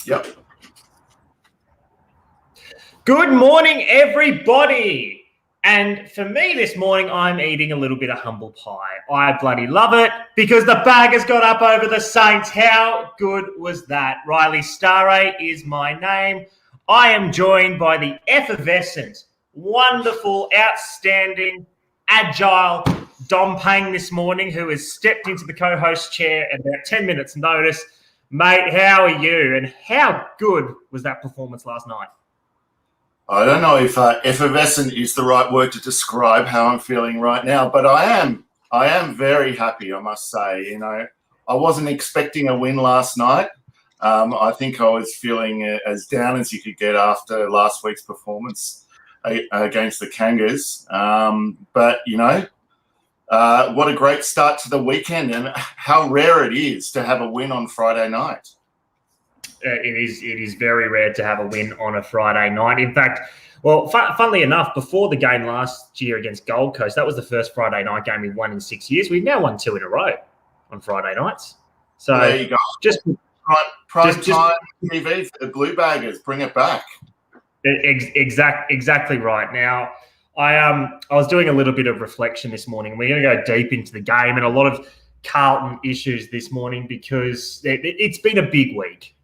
Yep. Good morning, everybody. And for me this morning, I'm eating a little bit of humble pie. I bloody love it because the bag has got up over the Saints. How good was that? Riley Starre is my name. I am joined by the effervescent, wonderful, outstanding, agile Dom Pang this morning, who has stepped into the co-host chair at about 10 minutes' notice. Mate, how are you? And how good was that performance last night? I don't know if effervescent is the right word to describe how I'm feeling right now, but I am very happy, I must say. You know, I wasn't expecting a win last night. I think I was feeling as down as you could get after last week's performance against the Kangas. But, you know, what a great start to the weekend, and how rare it is to have a win on Friday night. It is very rare to have a win on a Friday night. In fact, well, funnily enough, before the game last year against Gold Coast, that was the first Friday night game we've won in 6 years. We've now won 2 in a row on Friday nights. So well, there you go. Just prime time TV for the Blue Baggers. Bring it back. Exactly right. Now, I was doing a little bit of reflection this morning. We're going to go deep into the game and a lot of Carlton issues this morning because it's been a big week.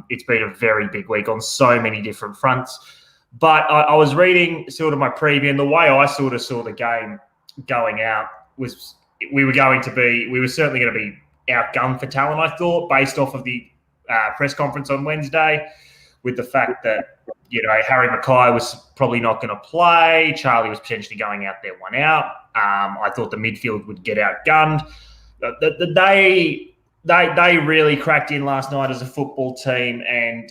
It's been a very big week on so many different fronts. But I was reading sort of my preview, and the way I sort of saw the game going out was we were certainly going to be outgunned for talent, I thought, based off of the press conference on Wednesday, with the fact that, you know, Harry Mackay was probably not going to play. Charlie was potentially going out there one out. I thought the midfield would get outgunned. They really cracked in last night as a football team, and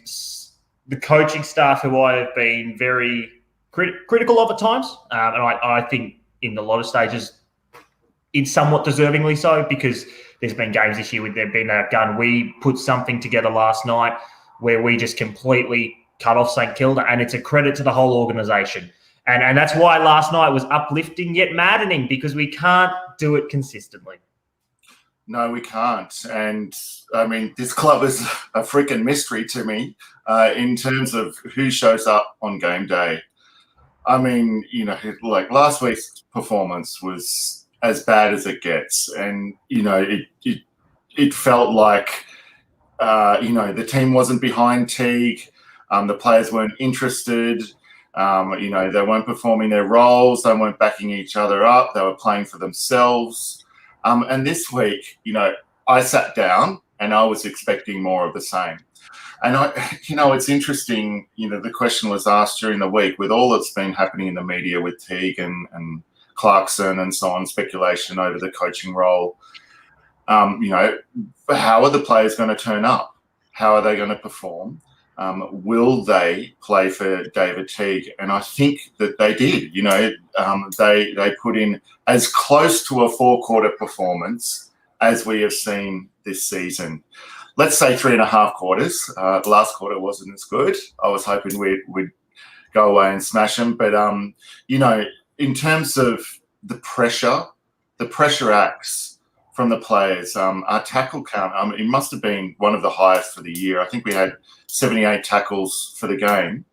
the coaching staff, who I have been very critical of at times, and I think in a lot of stages, it's somewhat deservingly so, because there's been games this year where they've been outgunned. We put something together last night where we just completely cut off St Kilda, and it's a credit to the whole organisation. And that's why last night was uplifting yet maddening, because we can't do it consistently. No, we can't. And, I mean, this club is a freaking mystery to me in terms of who shows up on game day. I mean, you know, like last week's performance was as bad as it gets. And, you know, it felt like, you know, the team wasn't behind Teague. The players weren't interested. You know, they weren't performing their roles. They weren't backing each other up. They were playing for themselves. And this week, you know, I sat down and I was expecting more of the same. And, you know, it's interesting, you know, the question was asked during the week with all that's been happening in the media with Teague and Clarkson and so on, speculation over the coaching role. You know, how are the players going to turn up? How are they going to perform? Will they play for David Teague? And I think that they did. You know, they put in as close to a four-quarter performance as we have seen this season. Let's say 3.5 quarters. The last quarter wasn't as good. I was hoping we'd go away and smash them. But, you know, in terms of the pressure acts from the players, our tackle count, it must have been one of the highest for the year. I think we had 78 tackles for the game.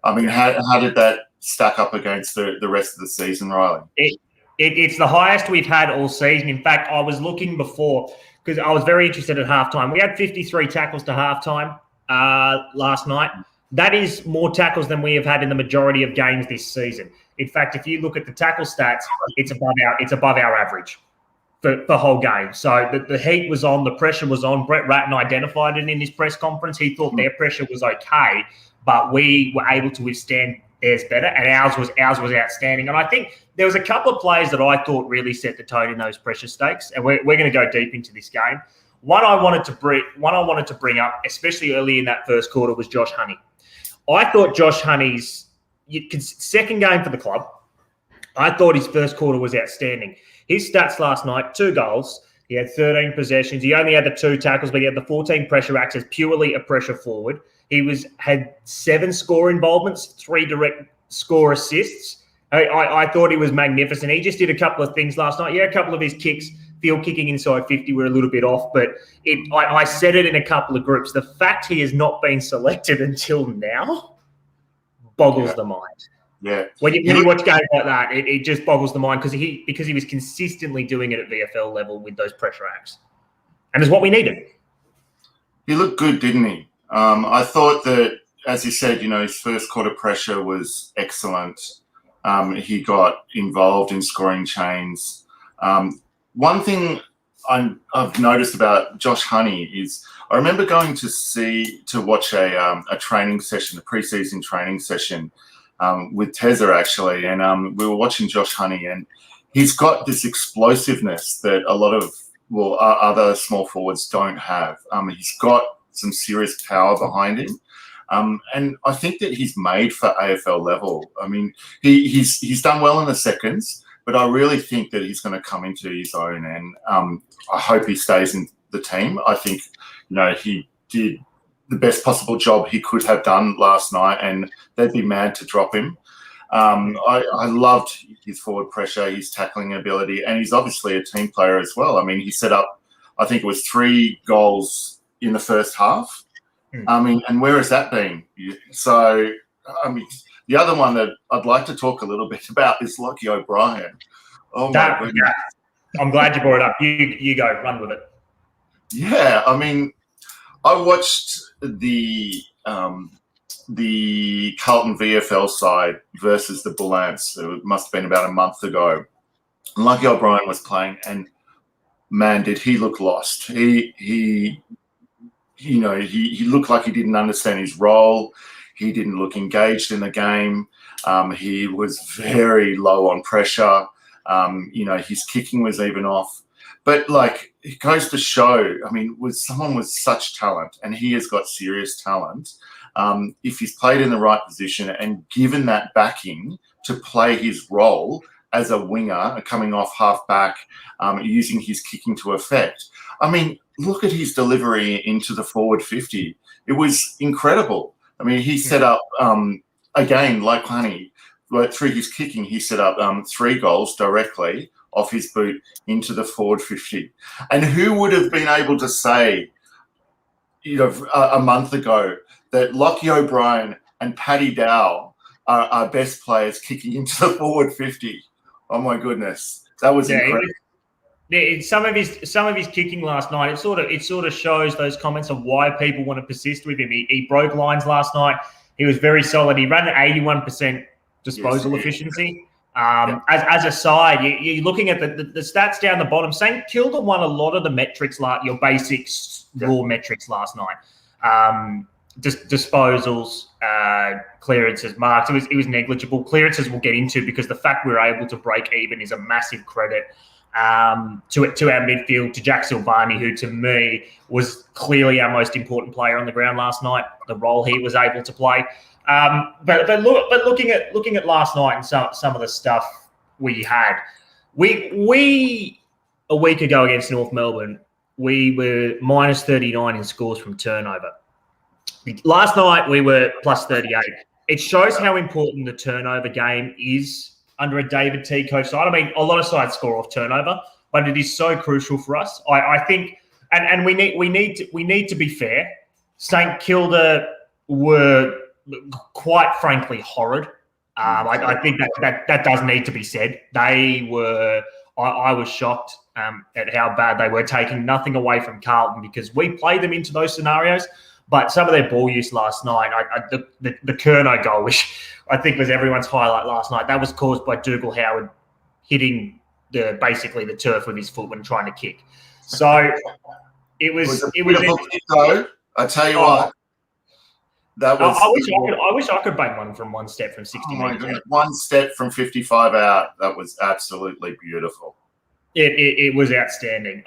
I mean, how did that stack up against the rest of the season, Riley? It's the highest we've had all season. In fact, I was looking before because I was very interested at halftime. We had 53 tackles to halftime last night. That is more tackles than we have had in the majority of games this season. In fact, if you look at the tackle stats, it's above our average for the whole game. So the heat was on, the pressure was on. Brett Ratton identified it in his press conference. He thought their pressure was okay, but we were able to withstand theirs better, and ours was outstanding. And I think there was a couple of players that I thought really set the tone in those pressure stakes, and we're going to go deep into this game. One I wanted to bring up, especially early in that first quarter, was Josh Honey. I thought Josh Honey's second game for the club, I thought his first quarter was outstanding. His stats last night, 2 goals. He had 13 possessions. He only had the 2 tackles, but he had the 14 pressure acts as purely a pressure forward. He had 7 score involvements, 3 direct score assists. I thought he was magnificent. He just did a couple of things last night. Yeah, a couple of his kicks field kicking inside 50, we're a little bit off. But I said it in a couple of groups. The fact he has not been selected until now boggles the mind. Yeah. When you watch games like that, it just boggles the mind because he was consistently doing it at VFL level with those pressure acts. And it's what we needed. He looked good, didn't he? I thought that, as you said, his first quarter pressure was excellent. He got involved in scoring chains. One thing I've noticed about Josh Honey is I remember going to watch a training session, a preseason training session with Tezza actually, and we were watching Josh Honey, and he's got this explosiveness that a lot of other small forwards don't have. He's got some serious power behind him. And I think that he's made for AFL level. I mean, he's done well in the seconds, but I really think that he's going to come into his own, and I hope he stays in the team. I think, he did the best possible job he could have done last night, and they'd be mad to drop him. I loved his forward pressure, his tackling ability, and he's obviously a team player as well. I mean, he set up, I think it was 3 goals in the first half. I mean, and where has that been? So, I mean, the other one that I'd like to talk a little bit about is Lockie O'Brien. Oh, my goodness. Yeah. I'm glad you brought it up. You go, run with it. Yeah, I mean, I watched the Carlton VFL side versus the Bull Ants. It must have been about a month ago. And Lockie O'Brien was playing, and man, did he look lost. He looked like he didn't understand his role. He didn't look engaged in the game. He was very low on pressure. His kicking was even off. But, it goes to show, I mean, with someone with such talent, and he has got serious talent, if he's played in the right position and given that backing to play his role as a winger, coming off half-back, using his kicking to effect, I mean, look at his delivery into the forward 50. It was incredible. I mean, he set up, again, like Honey, through his kicking, he set up 3 goals directly off his boot into the forward 50. And who would have been able to say, a month ago that Lockie O'Brien and Paddy Dow are our best players kicking into the forward 50? Oh, my goodness. That was incredible. Some of his kicking last night, it sort of shows those comments of why people want to persist with him. He broke lines last night. He was very solid. He ran an 81% disposal efficiency. As a side, you're looking at the stats down the bottom. St Kilda won a lot of the metrics, your basic raw metrics last night. Disposals, clearances, marks. It was negligible. Clearances we'll get into because the fact we were able to break even is a massive credit to our midfield, to Jack Silvani, who to me was clearly our most important player on the ground last night. The role he was able to play, but looking at last night and some of the stuff we had, we a week ago against North Melbourne, we were minus 39 in scores from turnover. Last night we were plus 38. It shows how important the turnover game is under a David T coach side. I mean, a lot of sides score off turnover, but it is so crucial for us. I think, and we need to be fair. St Kilda were quite frankly horrid. I think that does need to be said. They were. I was shocked at how bad they were, taking nothing away from Carlton because we played them into those scenarios. But some of their ball use last night, the Curnow goal, which I think was everyone's highlight last night, that was caused by Dougal Howard hitting basically the turf with his foot when trying to kick. So it was a beautiful kick, though. I tell you what, that was. I wish I could bang one from one step from 60 meters. God. One step from 55 out. That was absolutely beautiful. It was outstanding.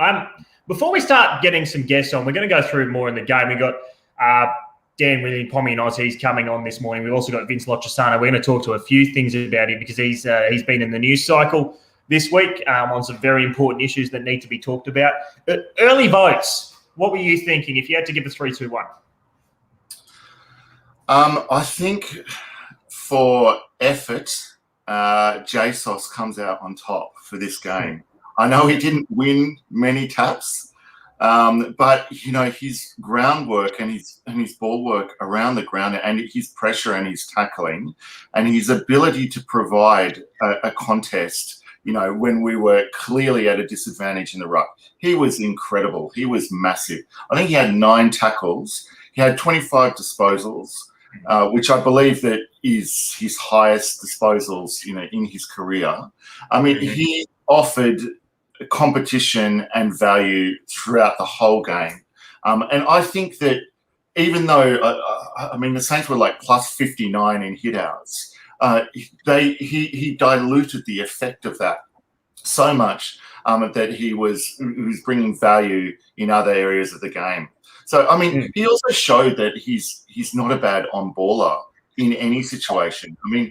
Before we start getting some guests on, we're going to go through more in the game. We got Dan William, Pommy and Oz, he's coming on this morning. We've also got Vince Lochasano. We're going to talk to a few things about him because he's been in the news cycle this week on some very important issues that need to be talked about. Early votes, what were you thinking if you had to give a 3-2-1? I think for effort, JSOS comes out on top for this game. I know he didn't win many taps, but his groundwork and his ball work around the ground, and his pressure and his tackling, and his ability to provide a contest. When we were clearly at a disadvantage in the ruck, he was incredible. He was massive. I think he had 9 tackles. He had 25 disposals, which I believe that is his highest disposals, in his career. I mean, he offered competition and value throughout the whole game. And I think that even though, the Saints were like plus 59 in hit outs, he diluted the effect of that so much that he was bringing value in other areas of the game. So, he also showed that he's not a bad on-baller in any situation. He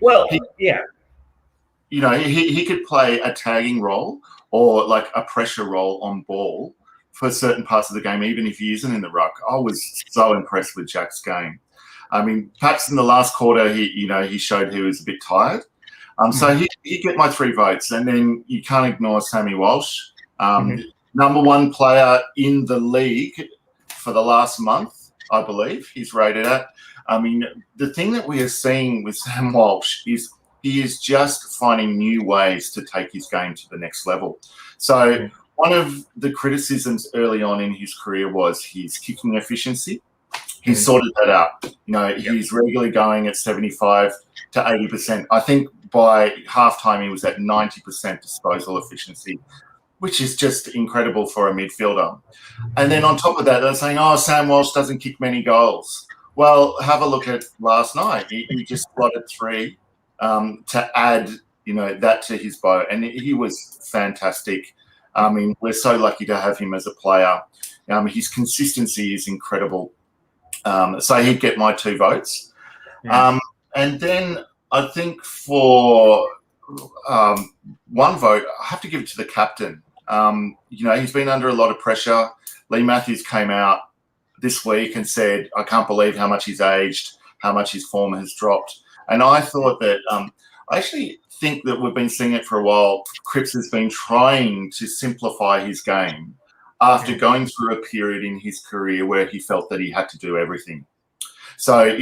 could play a tagging role or like a pressure role on ball for certain parts of the game, even if he isn't in the ruck. I was so impressed with Jack's game. Perhaps in the last quarter, he showed he was a bit tired. So he get my 3 votes, and then you can't ignore Sammy Walsh, number 1 player in the league for the last month, I believe he's rated at. The thing that we are seeing with Sam Walsh is he is just finding new ways to take his game to the next level. So one of the criticisms early on in his career was his kicking efficiency. He sorted that out. He's regularly going at 75 to 80%. I think by halftime he was at 90% disposal efficiency, which is just incredible for a midfielder. And then on top of that, they're saying, Sam Walsh doesn't kick many goals. Well, have a look at last night. He just slotted 3 to add, that to his bow. And he was fantastic. We're so lucky to have him as a player. His consistency is incredible. So he'd get my 2 votes. And then I think for 1 vote, I have to give it to the captain. He's been under a lot of pressure. Lee Matthews came out this week and said, I can't believe how much he's aged, how much his form has dropped. And I thought that I actually think that we've been seeing it for a while. Cripps has been trying to simplify his game after going through a period in his career where he felt that he had to do everything. So,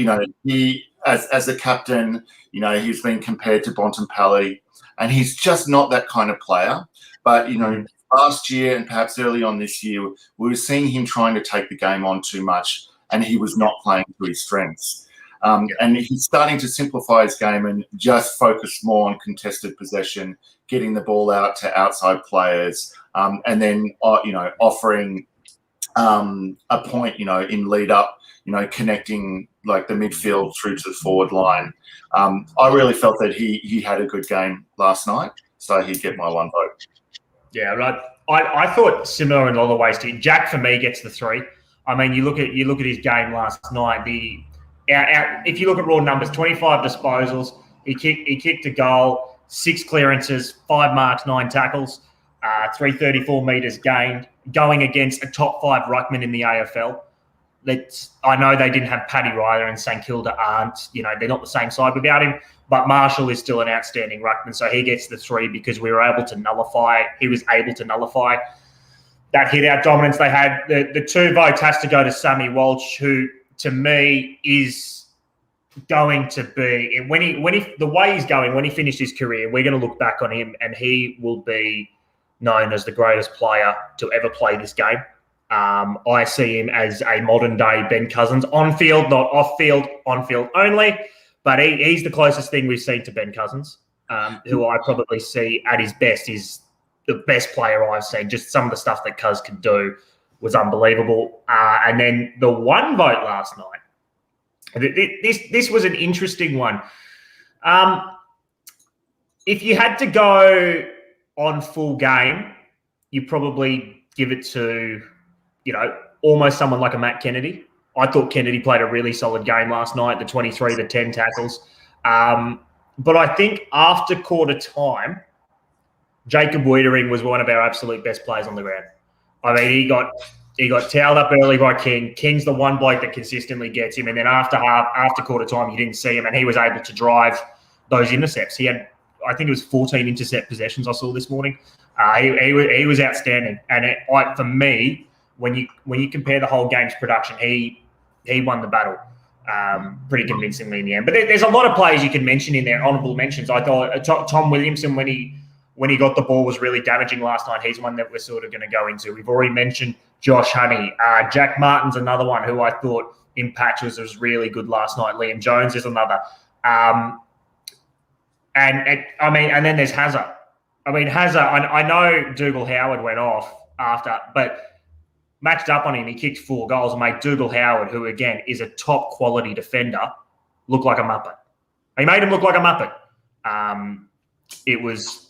he, as a captain, he's been compared to Bontempelli, and he's just not that kind of player. But, last year and perhaps early on this year, we were seeing him trying to take the game on too much, and he was not playing to his strengths. And he's starting to simplify his game and just focus more on contested possession, getting the ball out to outside players, and then, offering a point, in lead up, connecting like the midfield through to the forward line. I really felt that he had a good game last night, so he'd get my 1 vote. Yeah, right. I thought similar in a lot of ways to Jack. For me, gets the 3. You look at his game last night. If you look at raw numbers, 25 disposals. He kicked a goal, 6 clearances, 5 marks, 9 tackles, 334 meters gained, going against a top 5 ruckman in the AFL. I know they didn't have Paddy Ryder and St Kilda aren't. They're not the same side without him. But Marshall is still an outstanding ruckman, so he gets the 3 because we were able to nullify. He was able to nullify that hit-out dominance they had. The 2 votes has to go to Sammy Walsh, who to me is going to be the way he's going when he finished his career. We're going to look back on him, and he will be known as the greatest player to ever play this game. I see him as a modern-day Ben Cousins, on-field, not off-field, on-field only. But he's the closest thing we've seen to Ben Cousins, who I probably see at his best is the best player I've seen. Just some of the stuff that Cuz could do was unbelievable. And then the 1 vote last night, this was an interesting one. If you had to go on full game, you probably give it to, almost someone like a Matt Kennedy. I thought Kennedy played a really solid game last night, the 23, the 10 tackles. But I think after quarter time, Jacob Wiedering was one of our absolute best players on the ground. He got towed up early by King. King's the one bloke that consistently gets him. And then after quarter time, you didn't see him, and he was able to drive those intercepts. He had, I think it was 14 intercept possessions I saw this morning. He was outstanding, and for me, when you compare the whole game's production, he won the battle pretty convincingly in the end. But there's a lot of players you can mention in there, honourable mentions. I thought Tom Williamson, when he got the ball, was really damaging last night. He's one that we're sort of going to go into. We've already mentioned Josh Honey. Jack Martin's another one who I thought in patches was really good last night. Liam Jones is another. And then there's Hazard. I mean, Hazard, I know Dougal Howard went off after, but matched up on him, he kicked 4 goals and made Dougal Howard, who, again, is a top-quality defender, look like a Muppet. He made him look like a Muppet. It was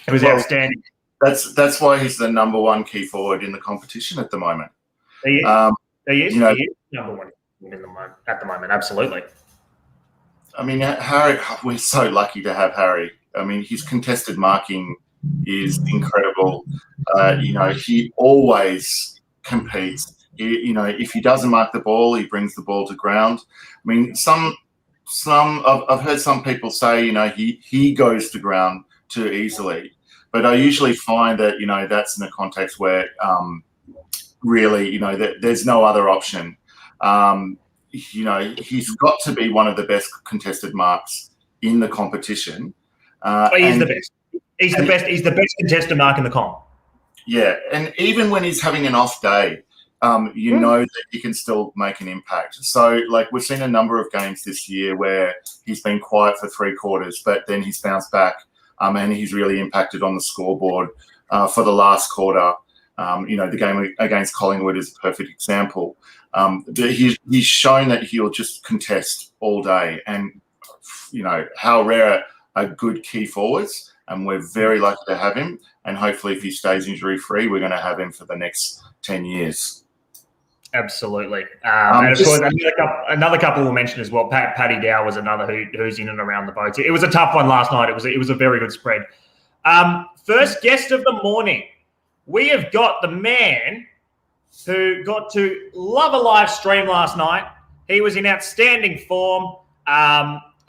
outstanding. That's why he's the number one key forward in the competition at the moment. He is number one at the moment, absolutely. I mean, Harry, we're so lucky to have Harry. I mean, his contested marking is incredible. He always competes. If he doesn't mark the ball, he brings the ball to ground. I mean, I've heard some people say, he goes to ground too easily. But I usually find that, that's in a context where really, that there's no other option. He's got to be one of the best contested marks in the competition. He's the best. He's the best. He's the best contested mark in the comp. Yeah, and even when he's having an off day, know that he can still make an impact. So, we've seen a number of games this year where he's been quiet for 3 quarters, but then he's bounced back, and he's really impacted on the scoreboard for the last quarter. The game against Collingwood is a perfect example. He's shown that he'll just contest all day, and how rare are good key forwards, and we're very lucky to have him. And hopefully, if he stays injury-free, we're going to have him for the next 10 years. Absolutely. And of course, another couple we'll mention as well. Paddy Dow was another who's in and around the boats. It was a tough one last night. It was a very good spread. First guest of the morning, we have got the man who got to love a live stream last night. He was in outstanding form.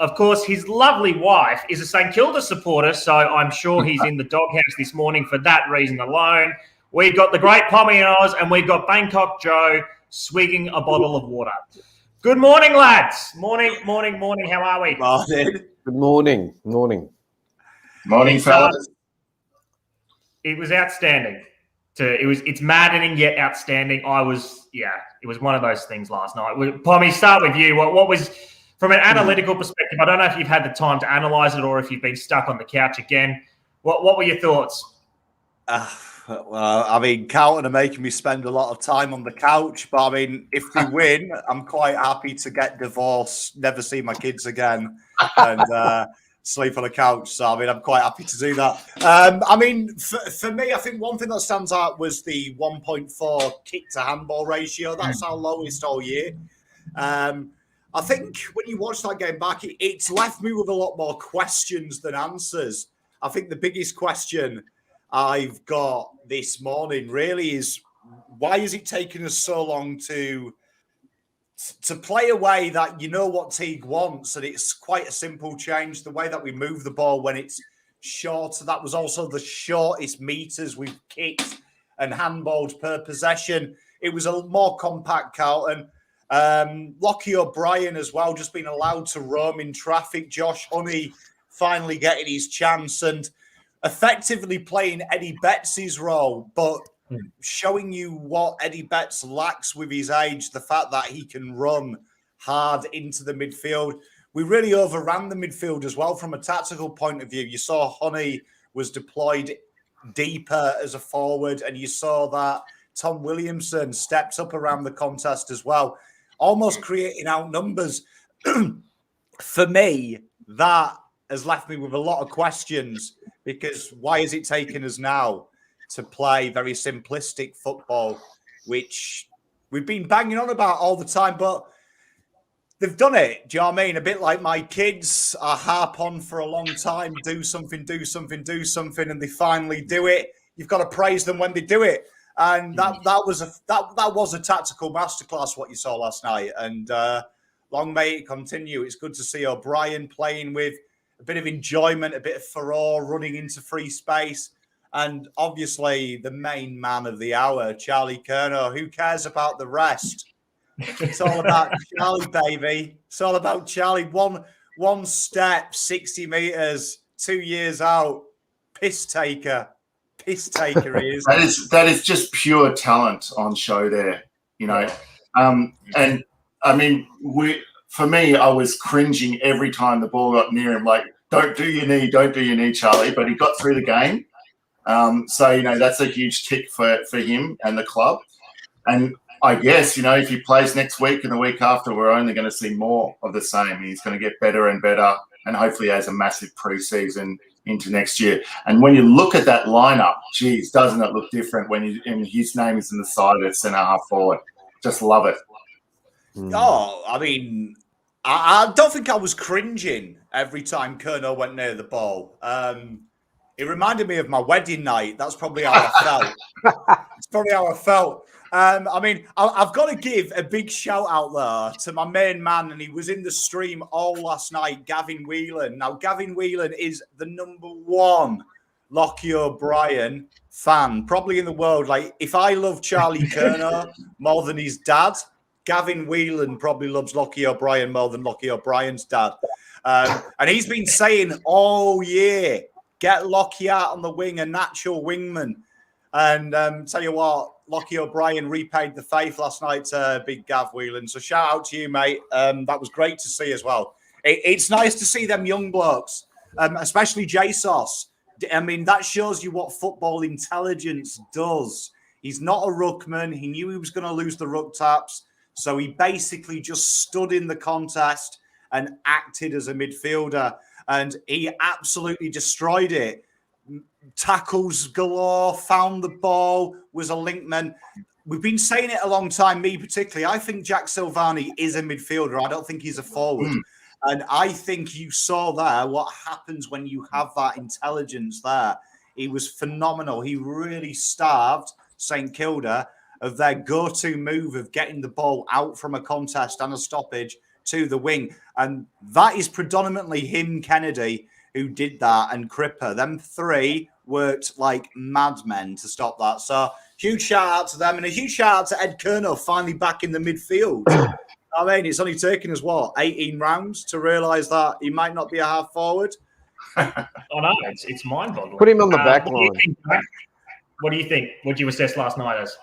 Of course, his lovely wife is a St Kilda supporter, so I'm sure he's in the doghouse this morning for that reason alone. We've got the great Pommy and Oz, and we've got Bangkok Joe swigging a bottle of water. Good morning, lads. Morning. How are we? Morning. Good morning. Morning, fellas. It was outstanding. It's maddening yet outstanding. It was one of those things last night. Pommy, start with you. What was, from an analytical perspective, I don't know if you've had the time to analyse it or if you've been stuck on the couch again. What were your thoughts? Carlton are making me spend a lot of time on the couch, but if they win, I'm quite happy to get divorced, never see my kids again, and sleep on a couch. So, I'm quite happy to do that. For me, I think one thing that stands out was the 1.4 kick to handball ratio. That's our lowest all year. I think when you watch that game back, it's left me with a lot more questions than answers. I think the biggest question I've got this morning really is, why is it taking us so long to play a way that what Teague wants, and it's quite a simple change, the way that we move the ball when it's short. That was also the shortest meters we've kicked and handballed per possession. It was a more compact Carlton. Lockie O'Brien as well, just being allowed to roam in traffic. Josh Honey finally getting his chance and effectively playing Eddie Betts' role, but showing you what Eddie Betts lacks with his age, the fact that he can run hard into the midfield. We really overran the midfield as well from a tactical point of view. You saw Honey was deployed deeper as a forward, and you saw that Tom Williamson stepped up around the contest as well, almost creating outnumbers. For me, that has left me with a lot of questions, because why is it taking us now to play very simplistic football, which we've been banging on about all the time, but they've done it. Do you know what I mean? A bit like my kids, I harp on for a long time, do something, and they finally do it. You've got to praise them when they do it. And that was a tactical masterclass, what you saw last night. And long may it continue. It's good to see O'Brien playing with a bit of enjoyment, a bit of furore running into free space. And obviously, the main man of the hour, Charlie Curnow. Who cares about the rest? It's all about Charlie, baby. It's all about Charlie. One step, 60 meters, 2 years out. Piss taker he is. That is just pure talent on show there, you know. And I mean, for me, I was cringing every time the ball got near him. Like, don't do your knee, Charlie. But he got through the game. So, you know, that's a huge tick for him and the club. And I guess, you know, if he plays next week and the week after, we're only going to see more of the same. He's going to get better and better, and hopefully has a massive preseason into next year. And when you look at that lineup, geez, doesn't it look different when his name is in the side at centre half forward? Just love it. Oh, I mean, I don't think I was cringing every time Curnow went near the ball. It reminded me of my wedding night. That's probably how I felt. It's probably how I felt. I mean, I've got to give a big shout out there to my main man, and he was in the stream all last night, Gavin Whelan. Now, Gavin Whelan is the #1 Lockie O'Brien fan, probably in the world. Like, if I love Charlie Curnow more than his dad, Gavin Whelan probably loves Lockie O'Brien more than Lockie O'Brien's dad. And he's been saying all year, get Lockie out on the wing, a natural wingman. And tell you what, Lockie O'Brien repaid the faith last night to Big Gav Whelan. So shout out to you, mate. That was great to see as well. It's nice to see them young blokes, especially JSOS. I mean, that shows you what football intelligence does. He's not a ruckman. He knew he was going to lose the ruck taps. So he basically just stood in the contest and acted as a midfielder. And he absolutely destroyed it. Tackles galore, found the ball, was a linkman. We've been saying it a long time, me particularly. I think Jack Silvani is a midfielder. I don't think he's a forward. And I think you saw there what happens when you have that intelligence there. He was phenomenal. He really starved St Kilda of their go-to move of getting the ball out from a contest and a stoppage to the wing. And that is predominantly him, Kennedy, who did that, and Cripper. Them three worked like madmen to stop that. So huge shout out to them, and a huge shout out to Ed Curnow, finally back in the midfield. I mean, it's only taken us, 18 rounds to realise that he might not be a half forward. I know, it's mind-boggling. Put him on the back line. What do you think? What did you assess last night as?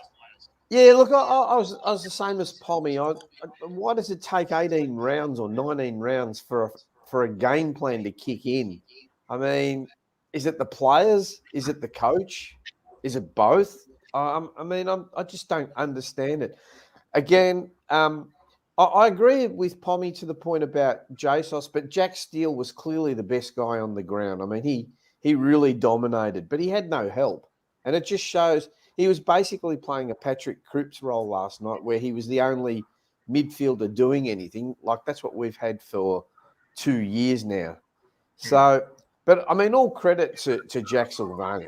Yeah, look, I was the same as Pommy. Why does it take 18 rounds or 19 rounds for a game plan to kick in? I mean, is it the players? Is it the coach? Is it both? I just don't understand it. Again, I agree with Pommy to the point about JSOS, but Jack Steele was clearly the best guy on the ground. I mean, he really dominated, but he had no help. And it just shows he was basically playing a Patrick Cripps role last night where he was the only midfielder doing anything. Like, that's what we've had for 2 years now. So, but I mean, all credit to Jack Silvani.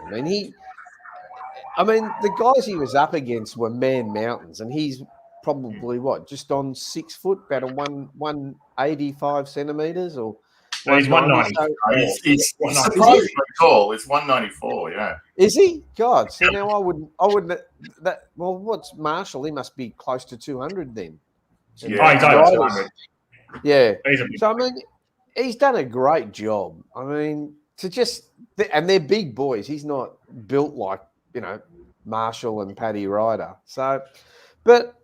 I mean, the guys he was up against were man mountains, and he's probably just on 6 foot, about a 185 centimeters, or he's 190. So he's surprisingly tall. He's 194. Yeah. Is he? God. So now I wouldn't. Well, what's Marshall? He must be close to 200 then. Yeah. He's over 200. Yeah. So I mean, he's done a great job. I mean, and they're big boys. He's not built like, Marshall and Paddy Ryder. So, but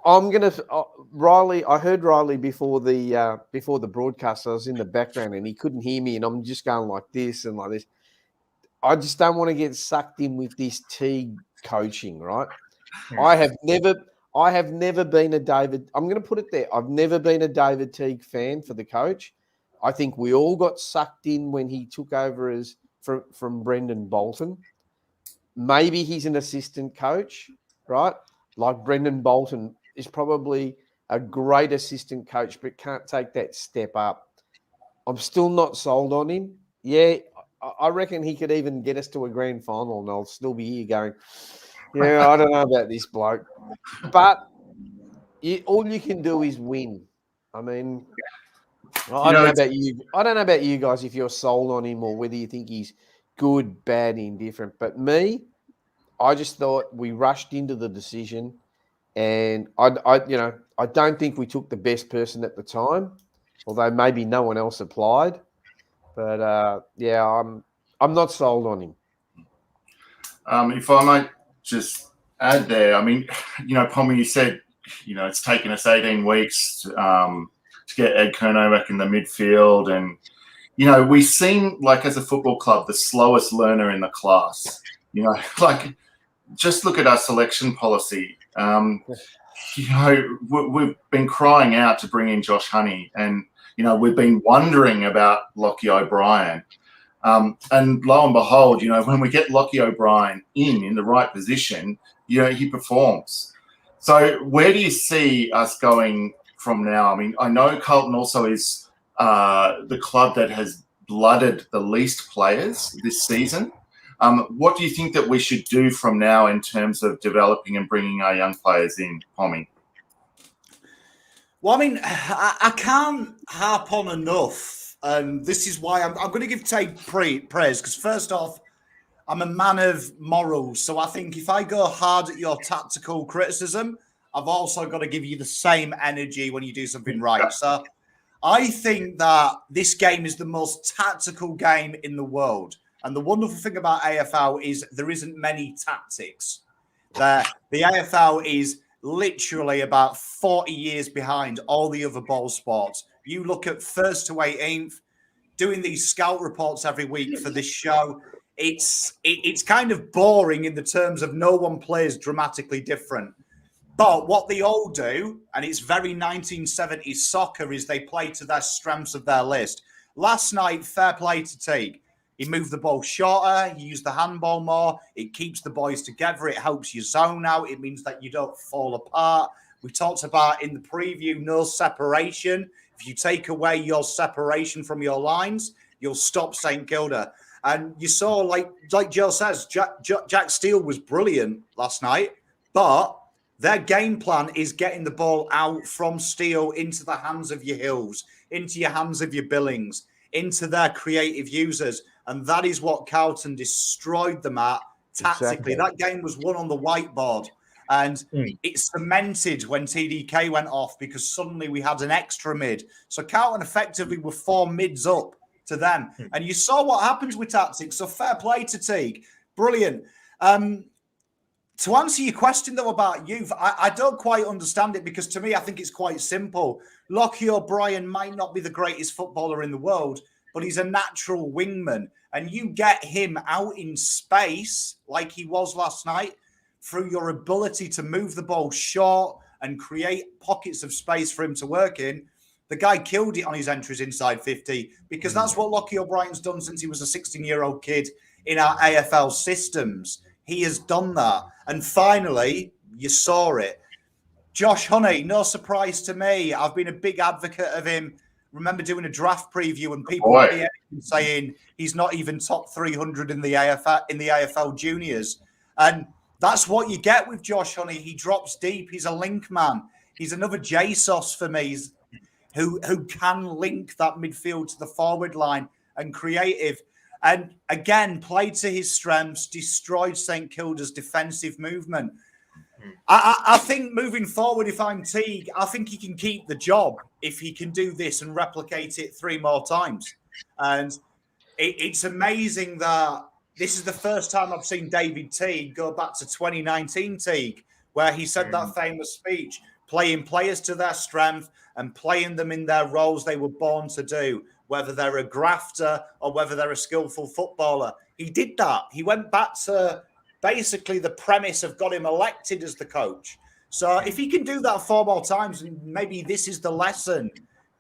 I'm going to Riley. I heard Riley before the broadcast. I was in the background and he couldn't hear me, and I'm just going like this and like this. I just don't want to get sucked in with this Teague coaching, right? I have never been a David. I'm going to put it there. I've never been a David Teague fan for the coach. I think we all got sucked in when he took over from Brendan Bolton. Maybe he's an assistant coach, right? Like Brendan Bolton is probably a great assistant coach, but can't take that step up. I'm still not sold on him. Yeah, I reckon he could even get us to a grand final, and I'll still be here going, yeah, I don't know about this bloke. But all you can do is win. I mean, Well, I don't know about you. I don't know about you guys if you're sold on him or whether you think he's good, bad, indifferent. But me, I just thought we rushed into the decision, and I don't think we took the best person at the time, although maybe no one else applied. But I'm not sold on him. If I might just add there, I mean, Pommy, you said, it's taken us 18 weeks to get Ed Kerno back in the midfield. And, we seem like as a football club, the slowest learner in the class. Like just look at our selection policy. We've been crying out to bring in Josh Honey, and, we've been wondering about Lockie O'Brien. And lo and behold, when we get Lockie O'Brien in the right position, he performs. So where do you see us going from now? I mean, I know Carlton also is the club that has blooded the least players this season. What do you think that we should do from now in terms of developing and bringing our young players in, Pommy? Well, I mean, I can't harp on enough. And this is why I'm going to give Tate praise, because first off, I'm a man of morals. So I think if I go hard at your tactical criticism, I've also got to give you the same energy when you do something right. So I think that this game is the most tactical game in the world. And the wonderful thing about AFL is there isn't many tactics. The AFL is literally about 40 years behind all the other ball sports. You look at 1st to 18th, doing these scout reports every week for this show. It's kind of boring in the terms of no one plays dramatically different. But what they all do, and it's very 1970s soccer, is they play to their strengths of their list. Last night, fair play to Teague. He moved the ball shorter. He used the handball more. It keeps the boys together. It helps you zone out. It means that you don't fall apart. We talked about in the preview, no separation. If you take away your separation from your lines, you'll stop St Kilda. And you saw, like Joe says, Jack Steele was brilliant last night, but their game plan is getting the ball out from Steele into the hands of your Hills, into your hands of your Billings, into their creative users. And that is what Carlton destroyed them at tactically. Exactly. That game was won on the whiteboard. And it cemented when TDK went off because suddenly we had an extra mid. So Carlton effectively were 4 mids up to them. And you saw what happens with tactics. So fair play to Teague. Brilliant. To answer your question, though, about youth, I don't quite understand it because to me, I think it's quite simple. Lockie O'Brien might not be the greatest footballer in the world, but he's a natural wingman. And you get him out in space like he was last night, through your ability to move the ball short and create pockets of space for him to work in. The guy killed it on his entries inside 50 because that's what Lockie O'Brien's done since he was a 16-year-old kid in our AFL systems. He has done that. And finally, you saw it. Josh Honey, no surprise to me. I've been a big advocate of him. Remember doing a draft preview and people were saying he's not even top 300 in the AFL juniors. And that's what you get with Josh Honey. He drops deep. He's a link man. He's another Jesus for me who can link that midfield to the forward line and creative. And again, played to his strengths, destroyed St Kilda's defensive movement. I think moving forward, if I'm Teague, I think he can keep the job if he can do this and replicate it 3 more times. And it's amazing that this is the first time I've seen David Teague go back to 2019 Teague, where he said that famous speech, playing players to their strength and playing them in their roles they were born to do, whether they're a grafter or whether they're a skillful footballer. He did that. He went back to basically the premise of got him elected as the coach. So if he can do that 4 more times, and maybe this is the lesson,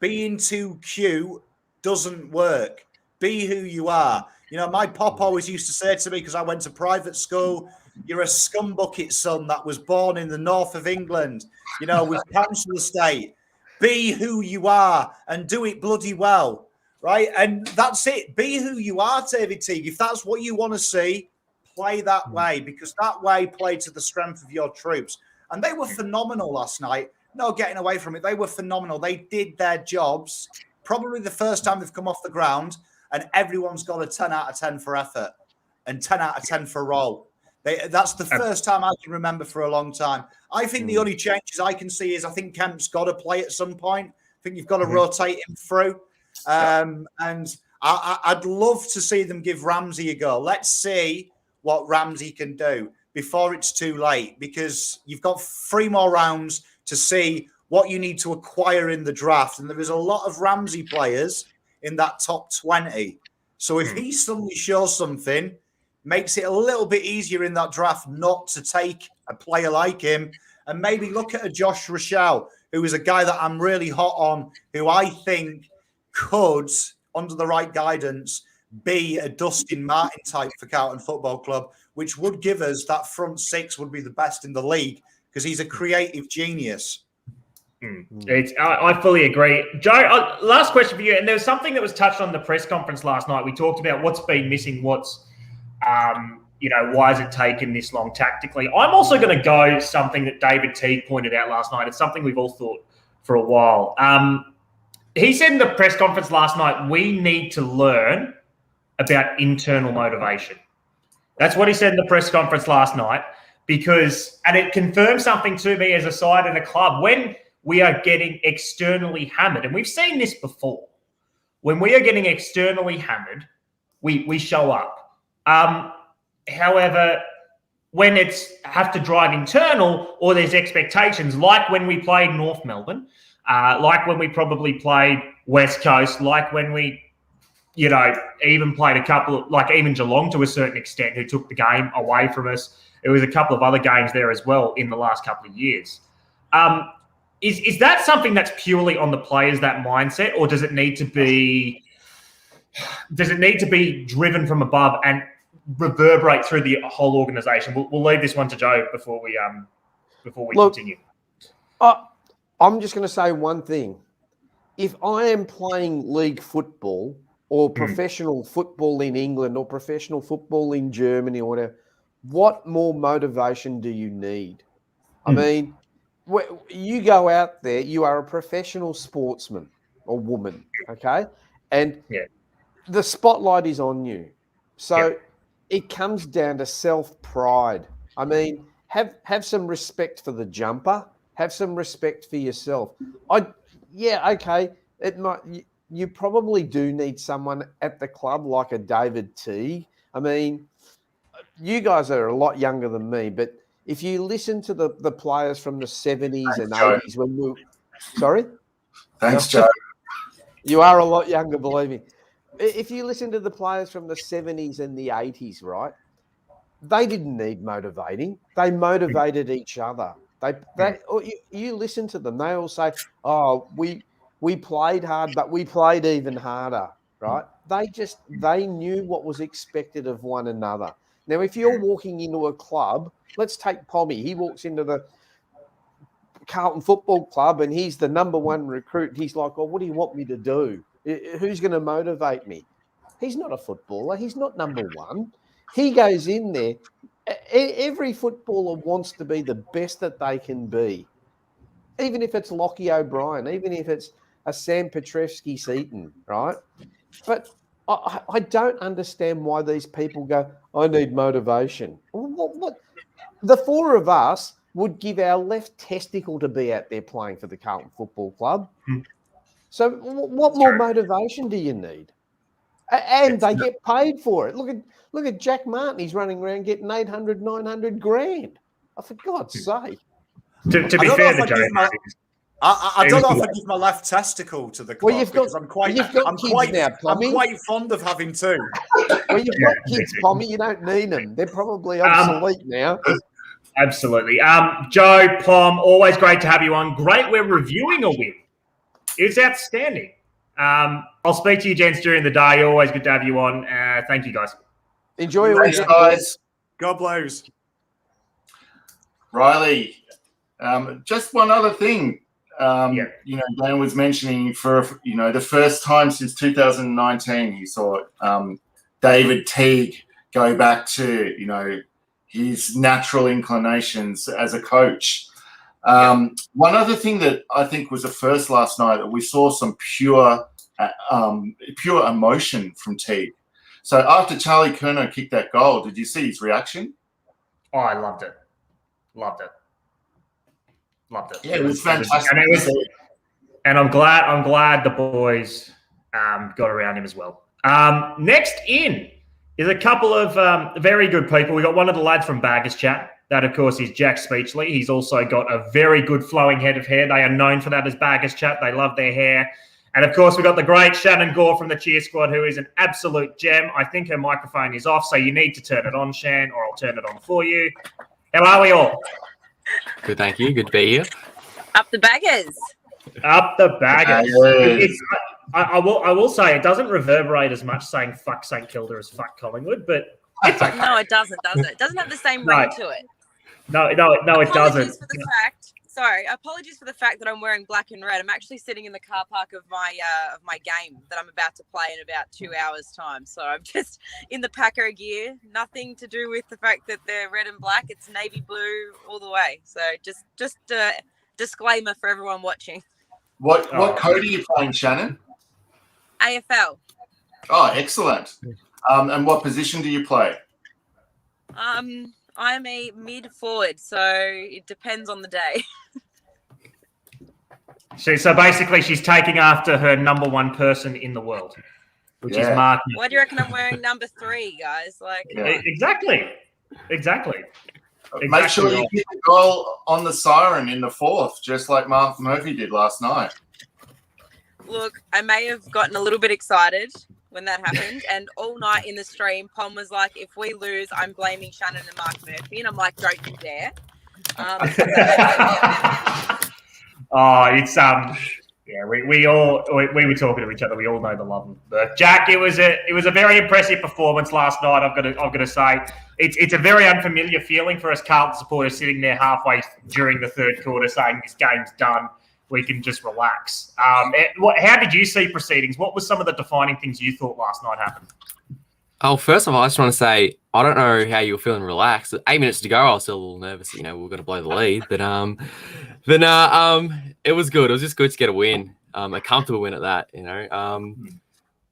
being too cute doesn't work. Be who you are. You know, my pop always used to say to me, because I went to private school, you're a scumbucket son that was born in the north of England, you know, with council estate. Be who you are and do it bloody well, right? And that's it. Be who you are, David Teague. If that's what you want to see, play that way, because that way play to the strength of your troops. And they were phenomenal last night. No getting away from it. They were phenomenal. They did their jobs probably the first time they've come off the ground and everyone's got a 10 out of 10 for effort and 10 out of 10 for roll. That's the first time I can remember for a long time. I think the only changes I can see is I think Kemp's got to play at some point. I think you've got to rotate him through. And I'd love to see them give Ramsey a go. Let's see what Ramsey can do before it's too late, because you've got 3 more rounds to see what you need to acquire in the draft. And there is a lot of Ramsey players in that top 20. So if he suddenly shows something, makes it a little bit easier in that draft not to take a player like him, and maybe look at a Josh Rochelle, who is a guy that I'm really hot on, who I think could, under the right guidance, be a Dustin Martin type for Carlton Football Club, which would give us that front 6 would be the best in the league, because he's a creative genius. I fully agree. Joe, last question for you. And there was something that was touched on the press conference last night. We talked about what's been missing, why has it taken this long tactically? I'm also going to go something that David Teague pointed out last night. It's something we've all thought for a while. He said in the press conference last night, we need to learn about internal motivation. That's what he said in the press conference last night, and it confirms something to me as a side and a club. When we are getting externally hammered, and we've seen this before, when we are getting externally hammered, we show up. However, when it's have to drive internal or there's expectations, like when we played North Melbourne, like when we probably played West Coast, like when we, even played a couple of, like even Geelong to a certain extent, who took the game away from us. There was a couple of other games there as well in the last couple of years. Is that something that's purely on the players, that mindset, or does it need to be driven from above and reverberate through the whole organisation? We'll leave this one to Joe before we continue. I'm just going to say one thing. If I am playing league football or professional football in England or professional football in Germany or whatever, what more motivation do you need? I mean, you go out there, you are a professional sportsman or woman, okay? And the spotlight is on you. So it comes down to self-pride. I mean, have some respect for the jumper. Have some respect for yourself. You probably do need someone at the club like a David Teague. I mean, you guys are a lot younger than me, but if you listen to the players from the 70s and 80s when we... Sorry? Thanks, Joe. You are a lot younger, believe me. If you listen to the players from the 70s and the 80s, right, they didn't need motivating. They motivated each other. You listen to them. They all say, "Oh, we played hard, but we played even harder." Right? They knew what was expected of one another. Now, if you're walking into a club, let's take Pommy. He walks into the Carlton Football Club, and he's the number 1 recruit. He's like, "Oh, what do you want me to do? Who's going to motivate me?" He's not a footballer. He's not number 1. He goes in there. Every footballer wants to be the best that they can be, even if it's Lockie O'Brien, even if it's a Sam Petrevski-Seaton, right? But I don't understand why these people go, "I need motivation." What? The 4 of us would give our left testicle to be out there playing for the Carlton Football Club. So what more motivation do you need? And they get paid for it. Look at Jack Martin. He's running around getting 800, 900 grand. Oh, for God's sake. To be fair to Joe, I don't know if I give my left testicle to the club, because I'm quite fond of having 2. Well, you've got kids, Pommy. You don't need them. They're probably obsolete now. Absolutely. Joe, Pom, always great to have you on. Great we're reviewing a win. It's outstanding. I'll speak to you gents during the day. Always good to have you on. Thank you, guys. Enjoy your weekend, guys. God bless. Riley, just one other thing. Dan was mentioning for the first time since 2019, he saw David Teague go back to his natural inclinations as a coach. One other thing that I think was a first last night, that we saw some pure pure emotion from Teague. So after Charlie Curnow kicked that goal, did you see his reaction? Oh, I loved it. Loved it. Yeah, it was fantastic. And I'm glad the boys got around him as well. Next in is a couple of very good people. We got one of the lads from Baggers Chat. That, of course, is Jack Speechley. He's also got a very good flowing head of hair. They are known for that as Baggers Chat. They love their hair. And, of course, we've got the great Shannon Gore from the Cheer Squad, who is an absolute gem. I think her microphone is off, so you need to turn it on, Shan, or I'll turn it on for you. How are we all? Good, thank you. Good to be here. Up the Baggers. Up the Baggers. I will say it doesn't reverberate as much saying fuck St Kilda as fuck Collingwood, but it's okay. No, it doesn't, does it? It doesn't have the same ring to it. No, it doesn't. Apologies for the fact that I'm wearing black and red. I'm actually sitting in the car park of my game that I'm about to play in about 2 hours' time. So I'm just in the Packer gear. Nothing to do with the fact that they're red and black. It's navy blue all the way. So just a disclaimer for everyone watching. What code are you playing, Shannon? AFL. Oh, excellent. And what position do you play? I'm a mid forward, so it depends on the day. So basically, she's taking after her number one person in the world, which is Mark. Why do you reckon I'm wearing number 3, guys? Exactly. Make sure you get the goal on the siren in the 4th, just like Mark Murphy did last night. Look, I may have gotten a little bit excited when that happened, and all night in the stream, Pom was like, if we lose, I'm blaming Shannon and Mark Murphy, and I'm like, don't you dare. We were talking to each other. We all know the love of Burke. Jack, it was a very impressive performance last night. I've got to say, it's a very unfamiliar feeling for us Carlton supporters sitting there halfway during the third quarter saying this game's done. We can just relax. How did you see proceedings? What were some of the defining things you thought last night happened? Oh, first of all, I just want to say I don't know how you were feeling relaxed. 8 minutes to go, I was still a little nervous. We were going to blow the lead, but it was good. It was just good to get a win, a comfortable win at that.